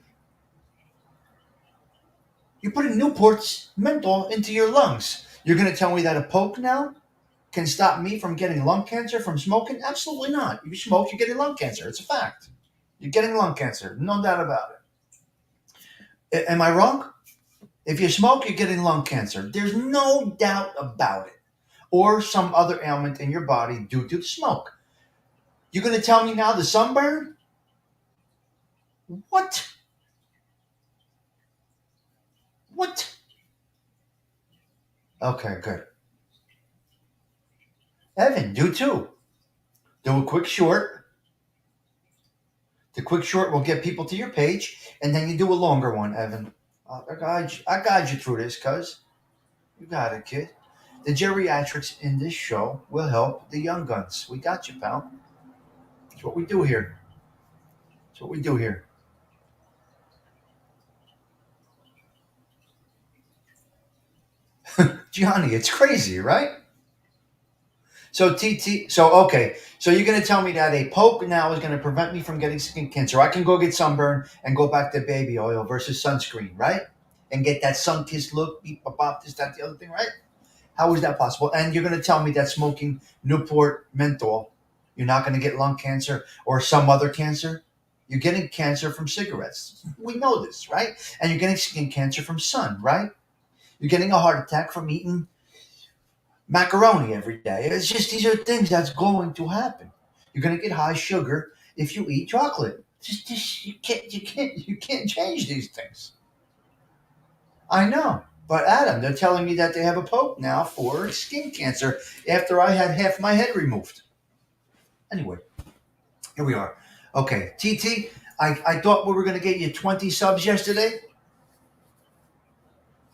you're putting Newport's menthol into your lungs. You're going to tell me that a poke now can stop me from getting lung cancer from smoking? Absolutely not. If you smoke, you're getting lung cancer. It's a fact. You're getting lung cancer. No doubt about it. Am I wrong? If you smoke, you're getting lung cancer. There's no doubt about it. Or some other ailment in your body due to the smoke. You're going to tell me now the sunburn? What? What? Okay, good. Evan, do too. Do a quick short. The quick short will get people to your page, and then you do a longer one, Evan. I guide you through this, cuz. You got it, kid. The geriatrics in this show will help the young guns. We got you, pal. That's what we do here. That's what we do here. Johnny, it's crazy, right? So okay. So you're gonna tell me that a poke now is gonna prevent me from getting skin cancer. I can go get sunburn and go back to baby oil versus sunscreen, right? And get that sun-kissed look, beep, bop, bop, this, that, the other thing, right? How is that possible? And you're gonna tell me that smoking Newport menthol, you're not gonna get lung cancer or some other cancer? You're getting cancer from cigarettes. We know this, right? And you're getting skin cancer from sun, right? You're getting a heart attack from eating macaroni every day. It's just these are things that's going to happen. You're going to get high sugar if you eat chocolate. Just you can't change these things. I know, but Adam, they're telling me that they have a poke now for skin cancer after I had half my head removed. Anyway, here we are. Okay, TT, I thought we were going to get you 20 subs yesterday.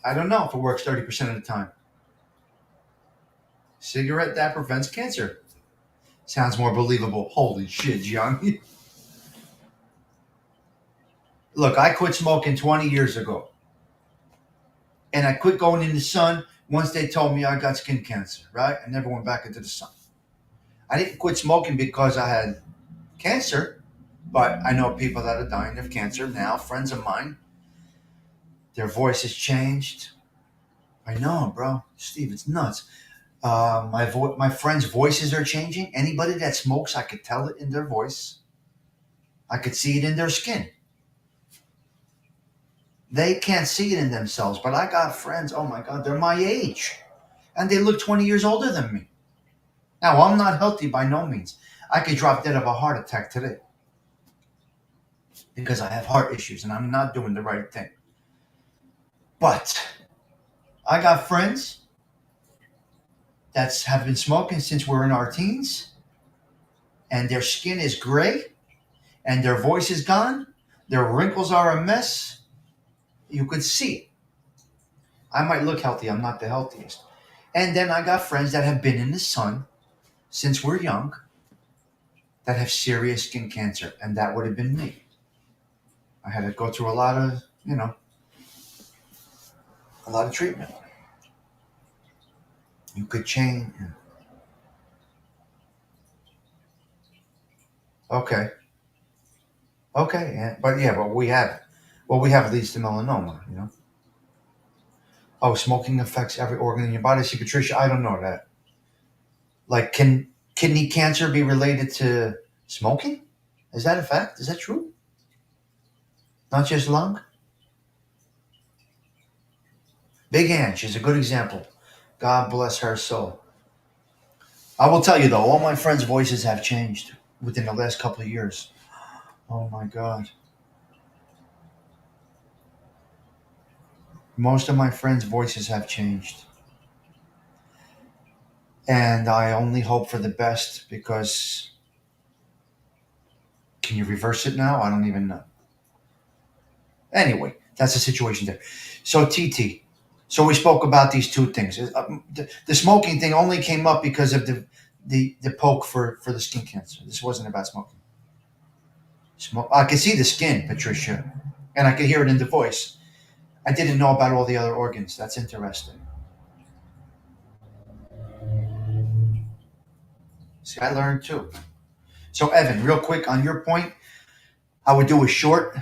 I don't know if it works 30% of the time. Cigarette that prevents cancer. Sounds more believable. Holy shit, John. Look, I quit smoking 20 years ago. And I quit going in the sun once they told me I got skin cancer, right? I never went back into the sun. I didn't quit smoking because I had cancer, but I know people that are dying of cancer now, friends of mine. Their voice has changed. I know, bro. Steve, it's nuts. My friends' voices are changing. Anybody that smokes, I could tell it in their voice. I could see it in their skin. They can't see it in themselves, but I got friends, oh my God, they're my age. And they look 20 years older than me. Now, I'm not healthy by no means. I could drop dead of a heart attack today because I have heart issues and I'm not doing the right thing. But I got friends that have been smoking since we're in our teens, and their skin is gray, and their voice is gone, their wrinkles are a mess. You could see it. I might look healthy, I'm not the healthiest. And then I got friends that have been in the sun since we're young that have serious skin cancer, and that would have been me. I had to go through a lot of, a lot of treatment. You could change. Okay. Okay. Yeah. But we have leads to melanoma. Oh, smoking affects every organ in your body. See, Patricia, I don't know that. Like, can kidney cancer be related to smoking? Is that a fact? Is that true? Not just lung? Big Ann, she's a good example. God bless her soul. I will tell you though, all my friends' voices have changed within the last couple of years. Oh my God. Most of my friends' voices have changed. And I only hope for the best because can you reverse it now? I don't even know. Anyway, that's the situation there. So TT. So we spoke about these two things. The smoking thing only came up because of the poke for the skin cancer. This wasn't about smoking. I could see the skin, Patricia, and I could hear it in the voice. I didn't know about all the other organs. That's interesting. See, I learned too. So Evan, real quick on your point, I would do a short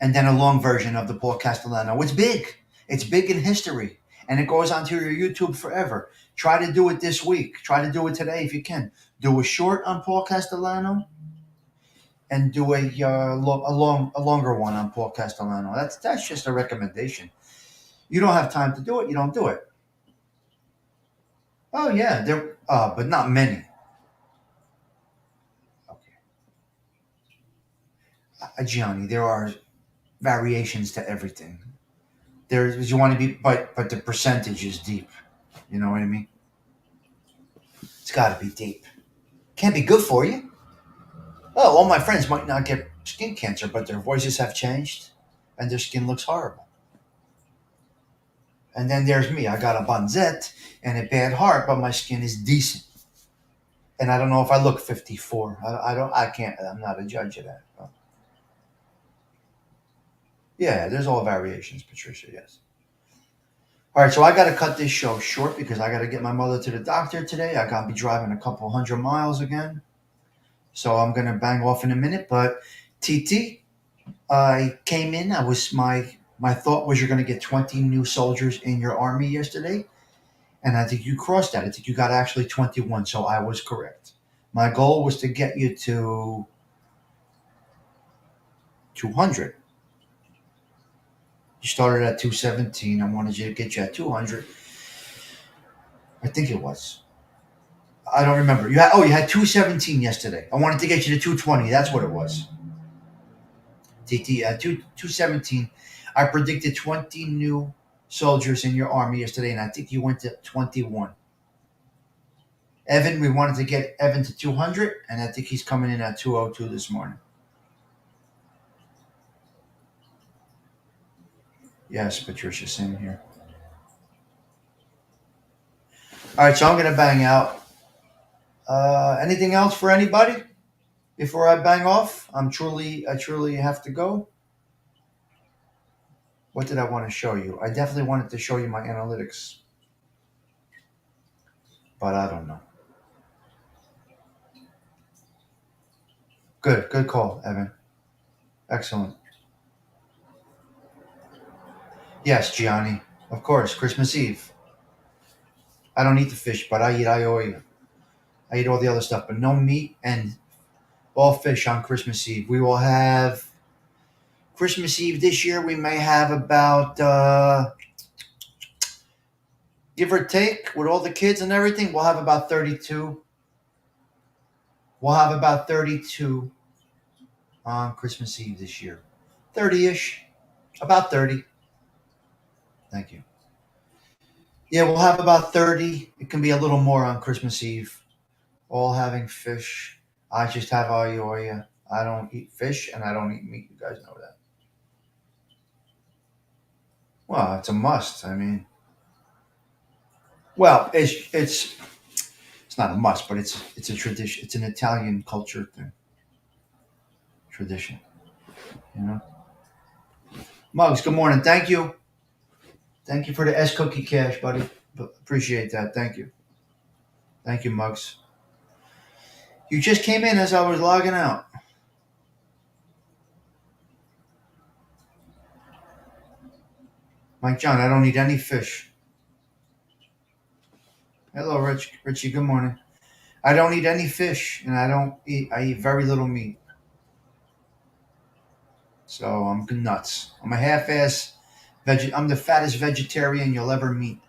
and then a long version of the Paul Castellano. It's big. It's big in history, and it goes onto your YouTube forever. Try to do it this week. Try to do it today if you can. Do a short on Paul Castellano, and do a longer one on Paul Castellano. That's just a recommendation. You don't have time to do it. You don't do it. Oh yeah, there, but not many. Okay, Gianni, there are variations to everything. There's you want to be, but the percentage is deep. You know what I mean? It's got to be deep. Can't be good for you. Oh, all my friends might not get skin cancer, but their voices have changed, and their skin looks horrible. And then there's me. I got a bonzette and a bad heart, but my skin is decent. And I don't know if I look 54. I don't. I can't. I'm not a judge of that. Yeah, there's all variations, Patricia. Yes. All right, so I got to cut this show short because I got to get my mother to the doctor today. I got to be driving a couple 100 miles again. So I'm going to bang off in a minute. But TT, I came in. My thought was you're going to get 20 new soldiers in your army yesterday. And I think you crossed that. I think you got actually 21. So I was correct. My goal was to get you to 200. You started at 217. I wanted you to get you at 200. I think it was. I don't remember. You had 217 yesterday. I wanted to get you to 220. That's what it was. TT at 217. I predicted 20 new soldiers in your army yesterday, and I think you went to 21. Evan, we wanted to get Evan to 200, and I think he's coming in at 202 this morning. Yes, Patricia, same here. All right, so I'm going to bang out. Anything else for anybody before I bang off? I truly have to go. What did I want to show you? I definitely wanted to show you my analytics, but I don't know. Good call, Evan. Excellent. Yes, Gianni. Of course, Christmas Eve. I don't eat the fish, but I eat aioli. I eat all the other stuff, but no meat and all fish on Christmas Eve. We will have Christmas Eve this year. We may have about give or take with all the kids and everything. We'll have about 32. We'll have about 32 on Christmas Eve this year. 30-ish. About 30. Thank you. Yeah, we'll have about 30. It can be a little more on Christmas Eve. All having fish. I just have aioli. I don't eat fish and I don't eat meat. You guys know that. Well, it's a must. I mean, well, it's not a must, but it's a tradition. It's an Italian culture thing. Tradition, you know. Muggs, good morning. Thank you. Thank you for the S cookie cash, buddy. Appreciate that. Thank you. Thank you, Muggs. You just came in as I was logging out. Mike John, I don't eat any fish. Hello, Richie, good morning. I don't eat any fish, and I eat very little meat. So I'm nuts. I'm a half-ass I'm the fattest vegetarian you'll ever meet.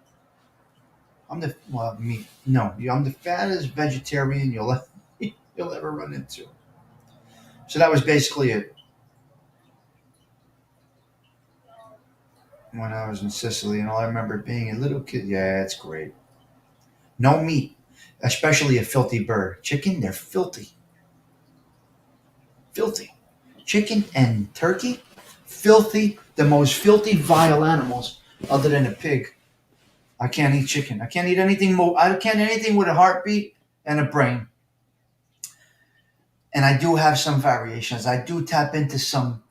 I'm the fattest vegetarian you'll ever run into. So that was basically it. When I was in Sicily, and all I remember being a little kid. Yeah, it's great. No meat, especially a filthy bird. Chicken, they're filthy. Filthy. Chicken and turkey, filthy. The most filthy, vile animals, other than a pig. I can't eat chicken. I can't eat anything more. I can't eat anything with a heartbeat and a brain. And I do have some variations. I do tap into some.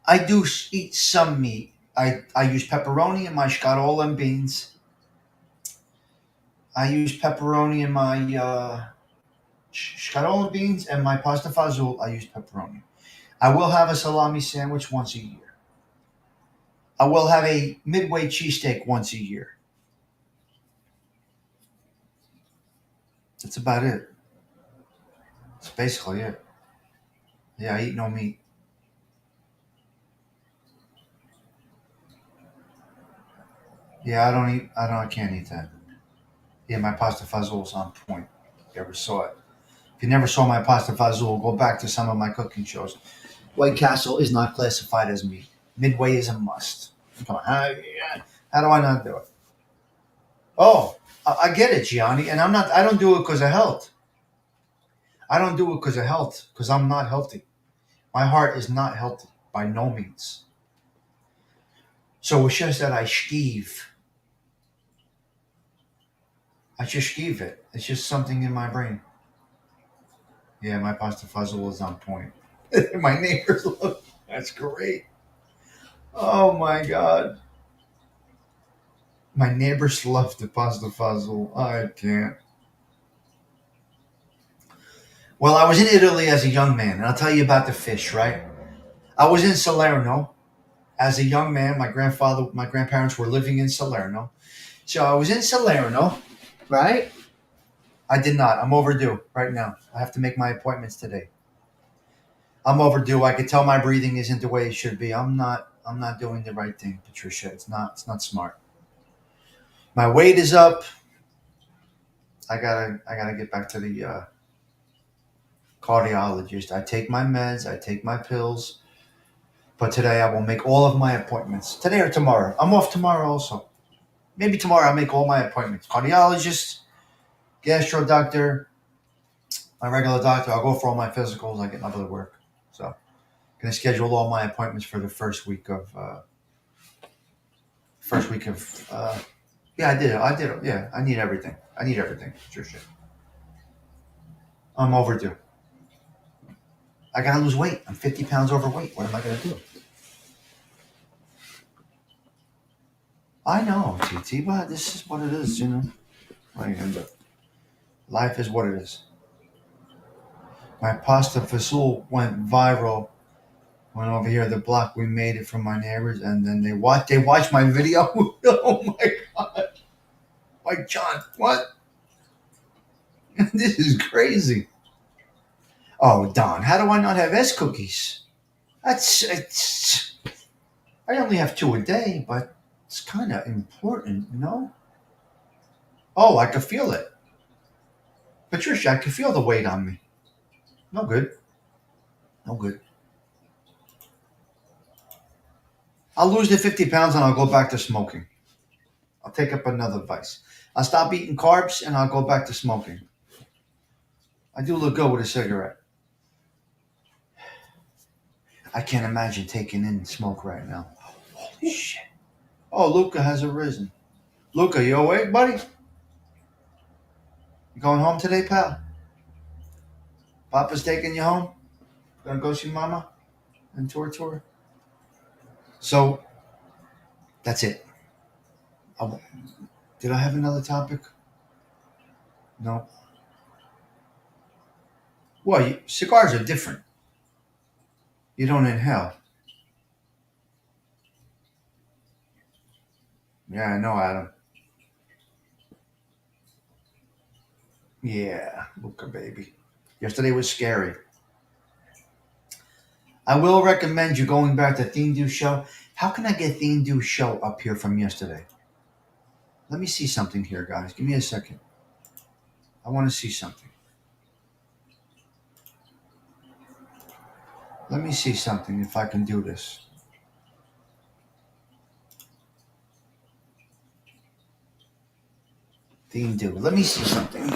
I do eat some meat. I use pepperoni in my scatol and beans. I use pepperoni in my scatol and beans and my pasta fazool. I use pepperoni. I will have a salami sandwich once a year. I will have a midway cheesesteak once a year. That's about it. That's basically it. Yeah, I eat no meat. Yeah, I don't eat. I don't. I can't eat that. Yeah, my pasta fazool is on point. If you ever saw it. If you never saw my pasta fazool, go back to some of my cooking shows. White Castle is not classified as meat. Midway is a must. Come on, how do I not do it? Oh, I get it, Gianni, and I'm not. I don't do it because of health. I don't do it because of health, because I'm not healthy. My heart is not healthy by no means. So it's just that I skeeve. I just skeeve it. It's just something in my brain. Yeah, my pasta fazool is on point. My neighbors love. That's great. Oh my god. My neighbors love the pasta fazool. I can't. Well, I was in Italy as a young man, and I'll tell you about the fish, right? I was in Salerno as a young man. My grandparents were living in Salerno. So I was in Salerno, right? I did not. I'm overdue right now. I have to make my appointments today. I'm overdue. I could tell my breathing isn't the way it should be. I'm not doing the right thing, Patricia. It's not smart. My weight is up. I gotta get back to the cardiologist. I take my meds, I take my pills, but today I will make all of my appointments. Today or tomorrow. I'm off tomorrow also. Maybe tomorrow I'll make all my appointments. Cardiologist, gastro doctor, my regular doctor. I'll go for all my physicals. I get my blood work. So gonna schedule all my appointments for the first week of yeah, I did. Yeah, I need everything. I need everything. Sure shit. I'm overdue. I gotta lose weight. I'm 50 pounds overweight. What am I gonna do? I know, TT, but this is what it is, you know. Like, and life is what it is. My pasta fazool went viral. Went over here the block. We made it from my neighbors, and then they watched my video. Oh my god! Like John, what? This is crazy. Oh Don, how do I not have S cookies? That's it's. I only have two a day, but it's kind of important, you know. Oh, I could feel it, Patricia. I could feel the weight on me. No good. No good. I'll lose the 50 pounds and I'll go back to smoking. I'll take up another vice. I'll stop eating carbs and I'll go back to smoking. I do look good with a cigarette. I can't imagine taking in smoke right now. Holy shit. Oh, Luca has arisen. Luca, you awake, buddy? You going home today, pal? Papa's taking you home? Gonna go see Mama and tour? So, that's it. I- did I have another topic? No. Well, cigars are different. You don't inhale. Yeah, I know, Adam. Yeah, Luca, baby. Yesterday was scary. I will recommend you going back to Theme Do Show. How can I get Theme Do Show up here from yesterday? Let me see something here, guys. Give me a second. I want to see something. Let me see something if I can do this. Dean Do. Let me see something.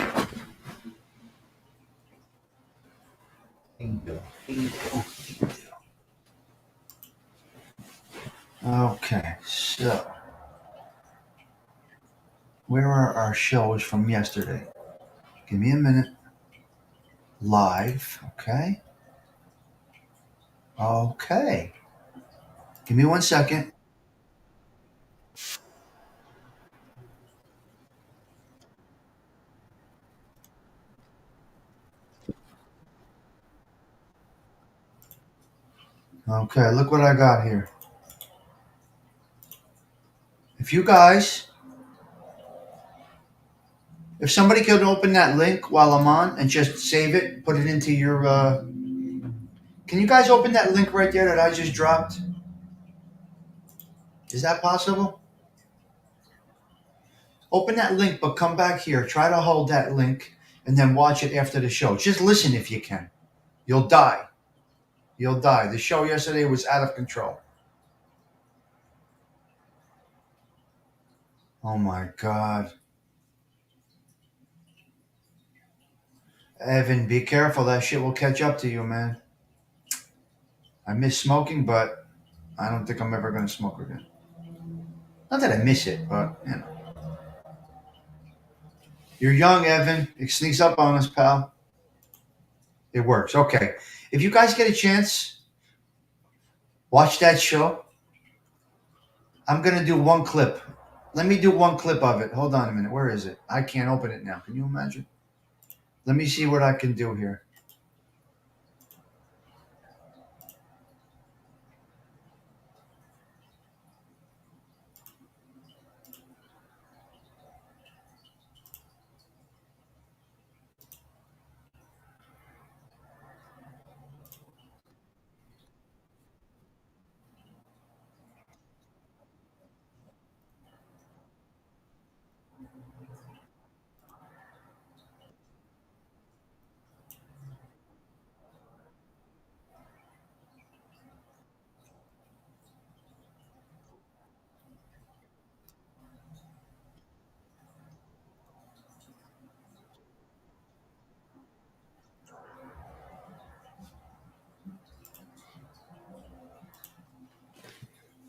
Dean Do. Dean Do. Dean Do. Okay, so where are our shows from yesterday? Give me a minute. Live, okay. Okay. Give me 1 second. Okay, look what I got here. If you guys, if somebody could open that link while I'm on and just save it, put it into your, can you guys open that link right there that I just dropped? Is that possible? Open that link, but come back here. Try to hold that link and then watch it after the show. Just listen if you can. You'll die. You'll die. The show yesterday was out of control. Oh my God. Evan, be careful. That shit will catch up to you, man. I miss smoking, but I don't think I'm ever going to smoke again. Not that I miss it, but, you know. You're young, Evan. It sneaks up on us, pal. It works. Okay. If you guys get a chance, watch that show. I'm going to do one clip. Let me do one clip of it. Hold on a minute. Where is it? I can't open it now. Can you imagine? Let me see what I can do here.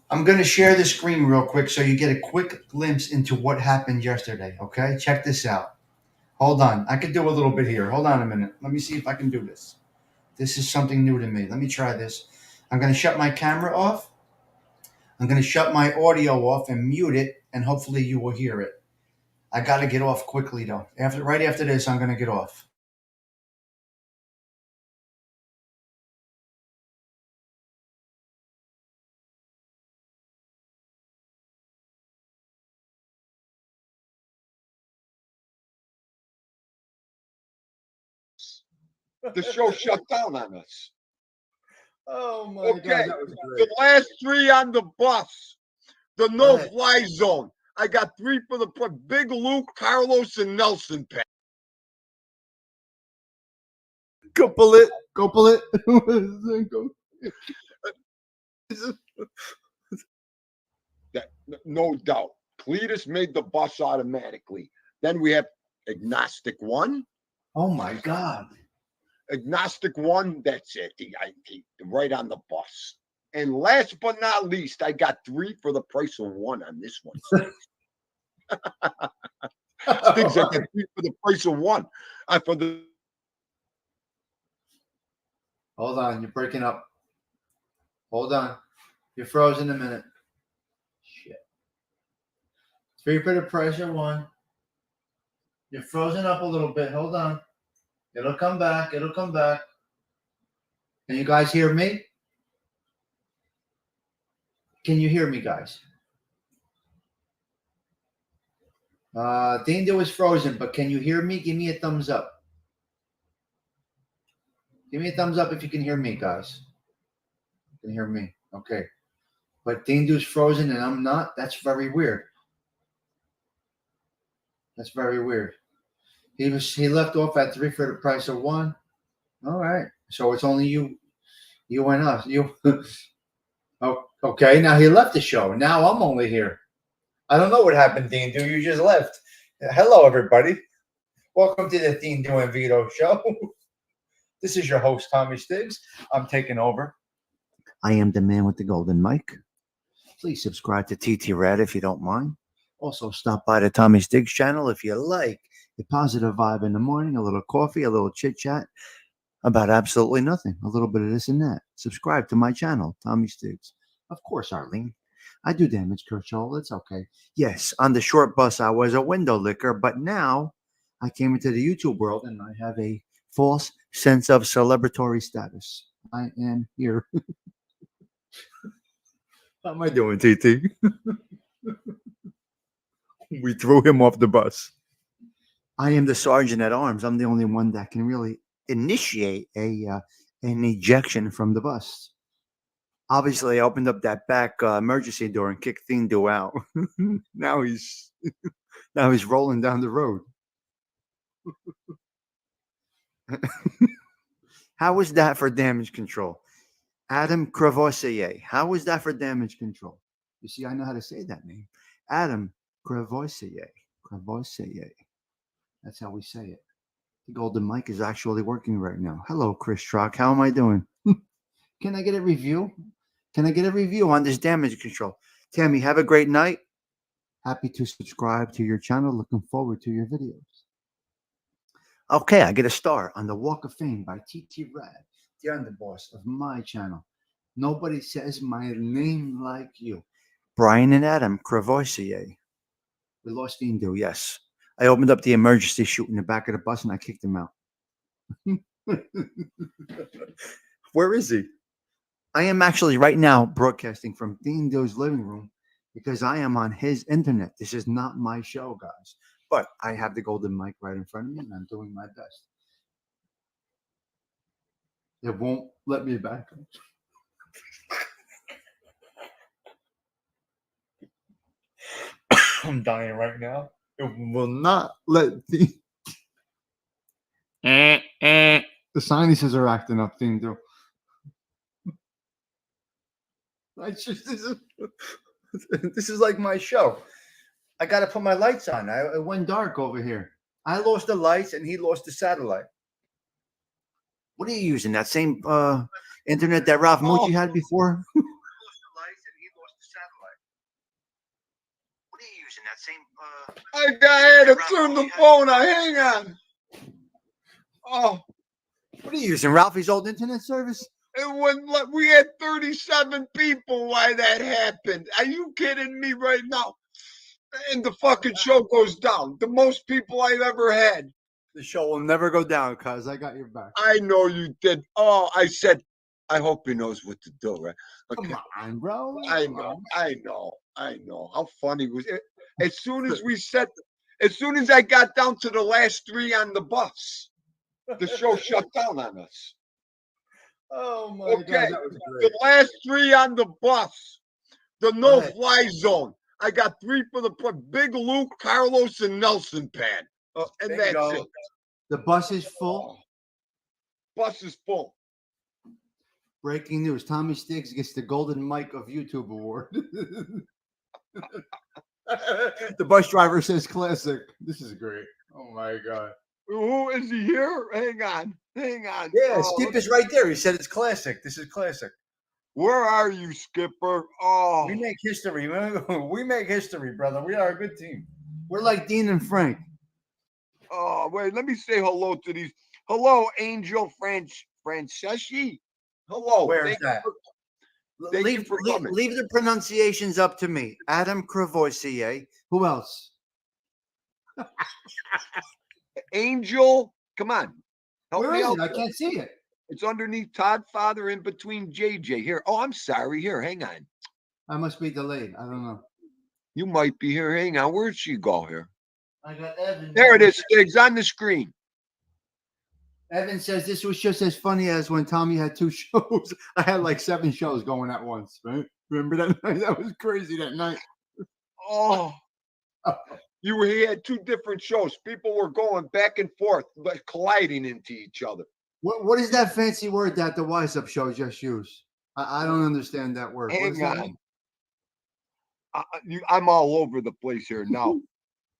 I'm going to share the screen real quick so you get a quick glimpse into what happened yesterday. Okay? Check this out. Hold on. I could do a little bit here. Hold on a minute. Let me see if I can do this. This is something new to me. Let me try this. I'm going to shut my camera off. I'm going to shut my audio off and mute it, and hopefully you will hear it. I got to get off quickly, though. Right after this, I'm going to get off. The show shut down on us. Oh, my Okay, God. That was great. the last three on the bus, the no-fly zone. I got three for the Big Luke, Carlos, and Nelson. Go pull it. Go pull it. No doubt. Cletus made the bus automatically. Then we have Agnostic One. Oh, my God. Agnostic One, that's it. Right on the bus. And last but not least, I got three for the price of one on this one. Stigs, I got three for the price of one. Hold on. You're breaking up. Hold on. You're frozen a minute. Shit. Three for the price of one. You're frozen up a little bit. Hold on. It'll come back. It'll come back. Can you guys hear me? Can you hear me, guys? Dane is frozen, but can you hear me? Give me a thumbs up. Give me a thumbs up if you can hear me, guys. You can hear me. Okay. But Dane is frozen and I'm not. That's very weird. That's very weird. He left off at three for the price of one. All right. So it's only you and us. Oh, okay. Now he left the show. Now I'm only here. I don't know what happened, Dean. You just left. Hello, everybody. Welcome to the Stigs-no and Vito show. This is your host, Tommy Stiggs. I'm taking over. I am the man with the golden mic. Please subscribe to TT Rad if you don't mind. Also, stop by the Tommy Stiggs channel if you like a positive vibe in the morning, a little coffee, a little chit-chat about absolutely nothing, a little bit of this and that. Subscribe to my channel, Tommy Stiggs. Of course, Arlene. I do damage control. It's okay. Yes, on the short bus, I was a window licker, but now I came into the YouTube world and I have a false sense of celebratory status. I am here. How am I doing, TT? We threw him off the bus. I am the sergeant at arms. I'm the only one that can really initiate an ejection from the bus. Obviously, I opened up that back emergency door and kicked Stigs-no out. now he's rolling down the road. How was that for damage control? Adam Cravoisier. How was that for damage control? You see, I know how to say that name. Adam Cravoisier. Cravoisier. That's how we say it. The golden mic is actually working right now. Hello, Chris Trock. How am I doing? Can I get a review? Can I get a review on this damage control? Tammy, have a great night. Happy to subscribe to your channel. Looking forward to your videos. Okay, I get a star on the Walk of Fame by TT Rad, the underboss of my channel. Nobody says my name like you. Brian and Adam Cravoisier. We lost Stigs-no, yes. I opened up the emergency chute in the back of the bus and I kicked him out. Where is he? I am actually right now broadcasting from Stigs-no's living room because I am on his internet. This is not my show, guys. But I have the golden mic right in front of me and I'm doing my best. It won't let me back. I'm dying right now. It will not let the the sinuses are acting up. Stigs-no. This is like my show. I got to put my lights on. It went dark over here. I lost the lights and he lost the satellite. What are you using? That same internet that Ralph Mucci had before? What are you using? That same I had to turn the phone on. Hang on. Oh, what are you using? Ralphie's old internet service? we had 37 people. Why that happened? Are you kidding me right now? And the fucking show goes down. The most people I've ever had. The show will never go down, cuz I got your back. I know you did. Oh, I said, I hope he knows what to do, right? Okay. Come on, bro. I know. How funny was it? As soon as I got down to the last three on the bus, the show shut down on us. Oh my Okay, God, that was great. the last three on the bus, the no-fly zone. I got three for the Big Luke, Carlos, and Nelson pad. And that's Bingo. it. The bus is full. Bus is full. Breaking news: Tommy Stiggs gets the Golden Mic of YouTube award. The bus driver says classic. This is great. Oh my God. Who is he here? Hang on. Yeah, Skip is right there. He said it's classic. This is classic. Where are you, Skipper? Oh, We make history. We make history, brother. We are a good team. We're like Dean and Frank. oh, wait. Let me say hello to these. Hello, Angel Franceschi. Hello. Where is Thank you that? Thank you for coming. Leave the pronunciations up to me. Adam Cravoisier. Who else? Angel, come on. Help Where me is out. it? I can't see it. It's underneath Todd Father in between JJ. Here. Oh, I'm sorry. Here, hang on. I must be delayed. I don't know. You might be here. Hang on. Where'd she go here? I got Evan. There it is, Stiggs, on the screen. Evan says this was just as funny as when Tommy had two shows. I had like 7 shows going at once, right? Remember that night? That was crazy that night. Oh. He had 2 different shows. People were going back and forth, but colliding into each other. What is that fancy word that the Wise Up show just used? I don't understand that word. Hang on. I'm all over the place here now.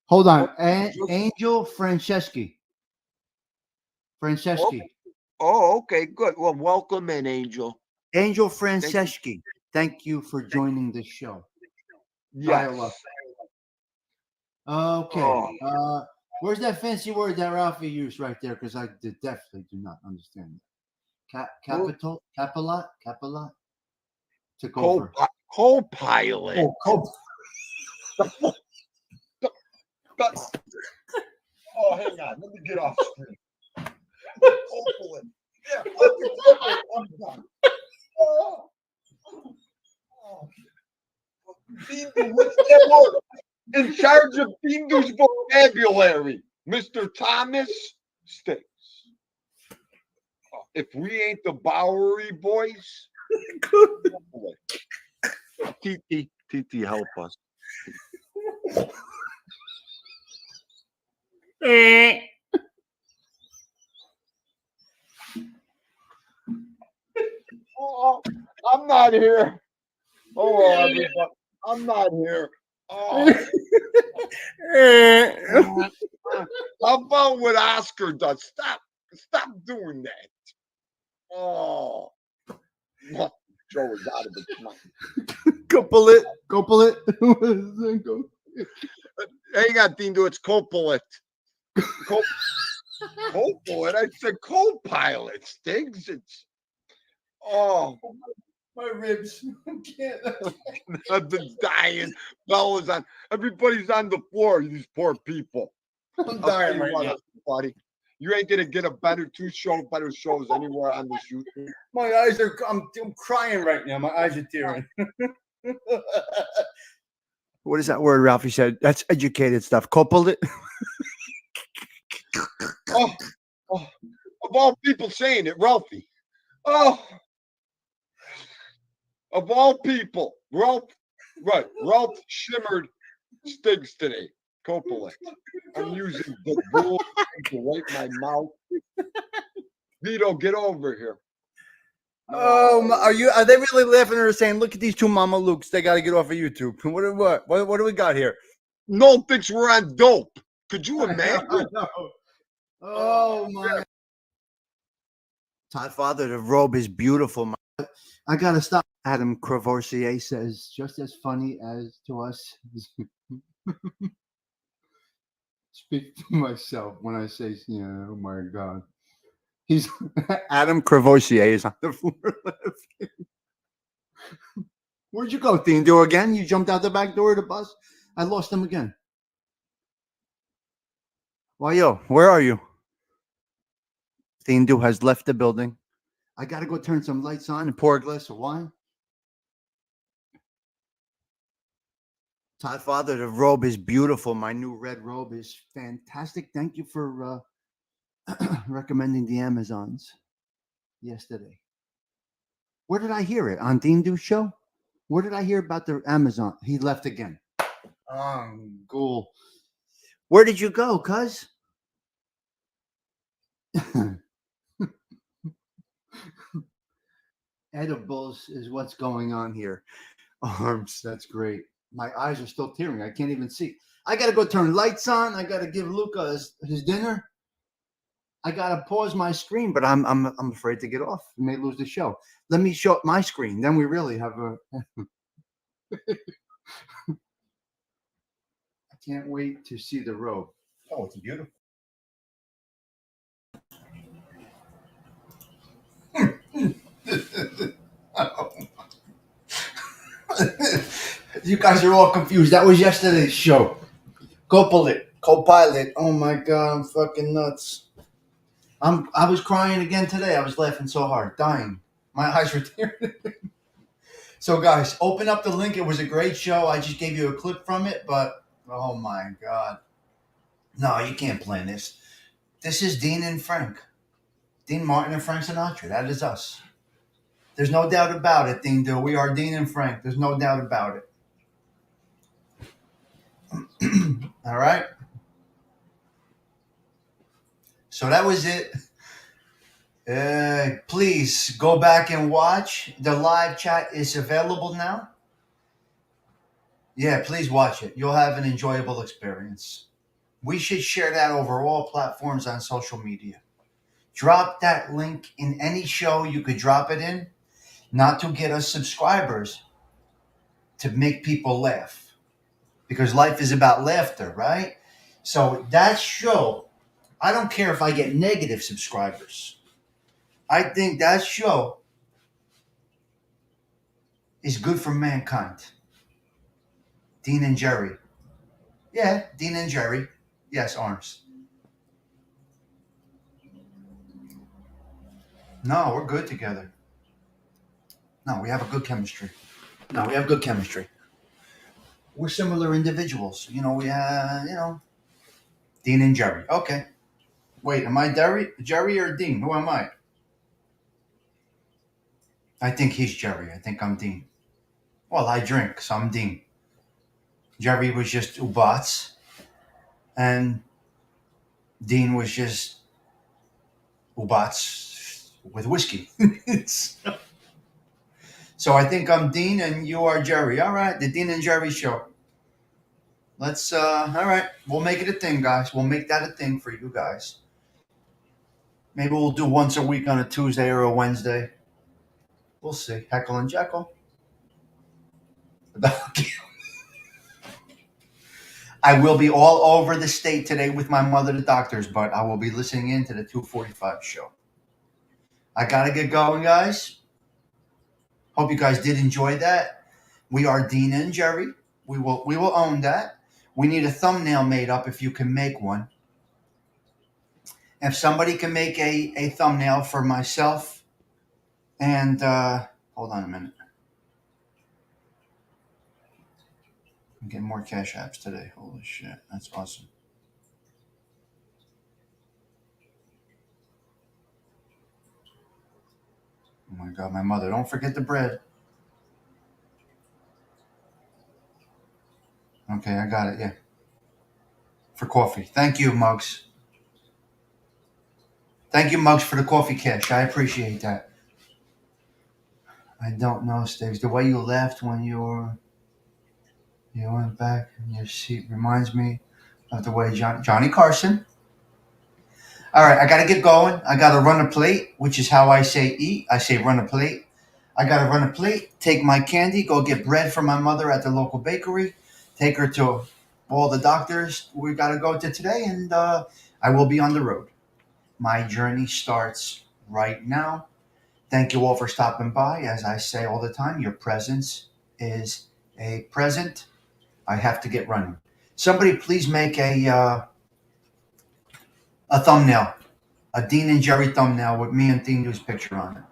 Hold on. just- Angel Franceschi. Franceschi. Oh, okay, good. Well, welcome in, Angel. Angel Thank you. Franceschi. Thank you for joining the show. Dial up. Yes. Okay. Oh, Where's that fancy word that Ralphie used right there? Because I definitely do not understand it. Capital? Capilot? Took over. co-pilot. Oh, Oh, hang on. Let me get off screen. Co-pilot. Yeah, I'm done. Oh. Bindu, what's that word? In charge of Bindu's vocabulary, Mr. Thomas Stigs. If we ain't the Bowery boys, TT, help us. Oh, I'm not here. Oh, everybody, I'm not here. Oh. How about what Oscar does? Stop doing that. Oh, no, Joe is out of his mind. Go pull it. Hang on, Dindo, it's co-pilot. Co-pilot? I said co-pilot, Stiggs. It's My ribs. I can't. I've been dying. Bella's on. Everybody's on the floor. These poor people. I'm I'll tell dying you right what, now. buddy. You ain't gonna get a better shows anywhere on this YouTube. My eyes are. I'm crying right now. My eyes are tearing. What is that word Ralphie said? That's educated stuff. Copulate. Oh, of all people saying it, Ralphie. Oh, of all people, Ralph shimmered Stiggs today. Coppola. I'm using the bull to wipe my mouth. Vito, get over here. Oh, are they really laughing or saying, "Look at these two Mama Lukes. They got to get off of YouTube." What do we got here? No one thinks we're on dope. Could you imagine? Oh my! Todd Father, the robe is beautiful. I gotta stop. Adam Cravoisier says, "Just as funny as to us." Speak to myself when I say, "Oh my God." He's Adam Cravoisier is on the floor laughing. Where'd you go, Dindo? Again? You jumped out the back door of the bus? I lost him again. Why, yo, where are you? Dindo has left the building. I gotta go turn some lights on and pour a glass of wine. Todd Father, the robe is beautiful. My new red robe is fantastic. Thank you for recommending the Amazons yesterday. Where did I hear it? On Dindo's show? Where did I hear about the Amazon? He left again. Ghoul. Where did you go, cuz? Edibles is what's going on here. Arms, that's great. My eyes are still tearing. I can't even see. I gotta go turn lights on. I gotta give Luca his dinner. I gotta pause my screen, but I'm afraid to get off. We may lose the show. Let me show up my screen. Then we really have a. I can't wait to see the robe. Oh, it's beautiful. You guys are all confused. That was yesterday's show. Co-pilot. Oh my God, I'm fucking nuts. I was crying again today. I was laughing so hard, dying. My eyes were tearing. So guys, open up the link. It was a great show. I just gave you a clip from it, but oh my God. No, you can't plan this. This is Dean and Frank. Dean Martin and Frank Sinatra. That is us. There's no doubt about it, Dean Do. We are Dean and Frank. There's no doubt about it. All right. So that was it. Please go back and watch. The live chat is available now. Yeah, please watch it. You'll have an enjoyable experience. We should share that over all platforms on social media. Drop that link in any show you could drop it in, not to get us subscribers, to make people laugh. Because life is about laughter, right? So that show, I don't care if I get negative subscribers. I think that show is good for mankind. Dean and Jerry. Yeah, Dean and Jerry. Yes, arms. No, we're good together. No, we have a good chemistry. No, we have good chemistry. We're similar individuals. Dean and Jerry. Okay. Wait, am I Jerry or Dean? Who am I? I think he's Jerry. I think I'm Dean. Well, I drink, so I'm Dean. Jerry was just Ubats, and Dean was just Ubats with whiskey. So I think I'm Dean and you are Jerry. All right, the Dean and Jerry show. Let's all right, we'll make it a thing, guys. We'll make that a thing for you guys. Maybe we'll do once a week on a Tuesday or a Wednesday. We'll see. Heckle and Jekyll. I will be all over the state today with my mother, the doctors, but I will be listening in to the 245 show. I gotta get going, guys. Hope you guys did enjoy that. We are Dean and Jerry. We will own that. We need a thumbnail made up if you can make one. If somebody can make a thumbnail for myself and hold on a minute. I'm getting more cash apps today. Holy shit. That's awesome. Oh my God, my mother. Don't forget the bread. Okay, I got it. Yeah. For coffee. Thank you, Muggs. Thank you, Muggs, for the coffee cash. I appreciate that. I don't know, Stigs. The way you left when you went back in your seat reminds me of the way Johnny Carson. All right, I got to get going. I got to run a plate, which is how I say eat. I say run a plate. I got to run a plate, take my candy, go get bread for my mother at the local bakery, take her to all the doctors we got to go to today, and I will be on the road. My journey starts right now. Thank you all for stopping by. As I say all the time, your presence is a present. I have to get running. Somebody please make a thumbnail, a Dean and Jerry thumbnail with me and Dean New's picture on it.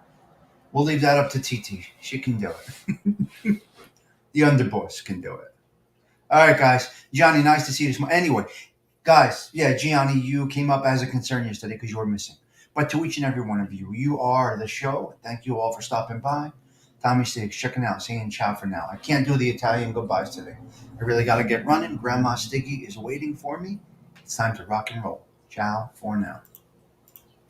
We'll leave that up to TT. She can do it. The underboss can do it. All right, guys. Johnny, nice to see you this morning. Anyway, guys, yeah, Gianni, you came up as a concern yesterday because you were missing. But to each and every one of you, you are the show. Thank you all for stopping by. Tommy Stigs, checking out, saying ciao for now. I can't do the Italian goodbyes today. I really got to get running. Grandma Stiggy is waiting for me. It's time to rock and roll. Ciao for now.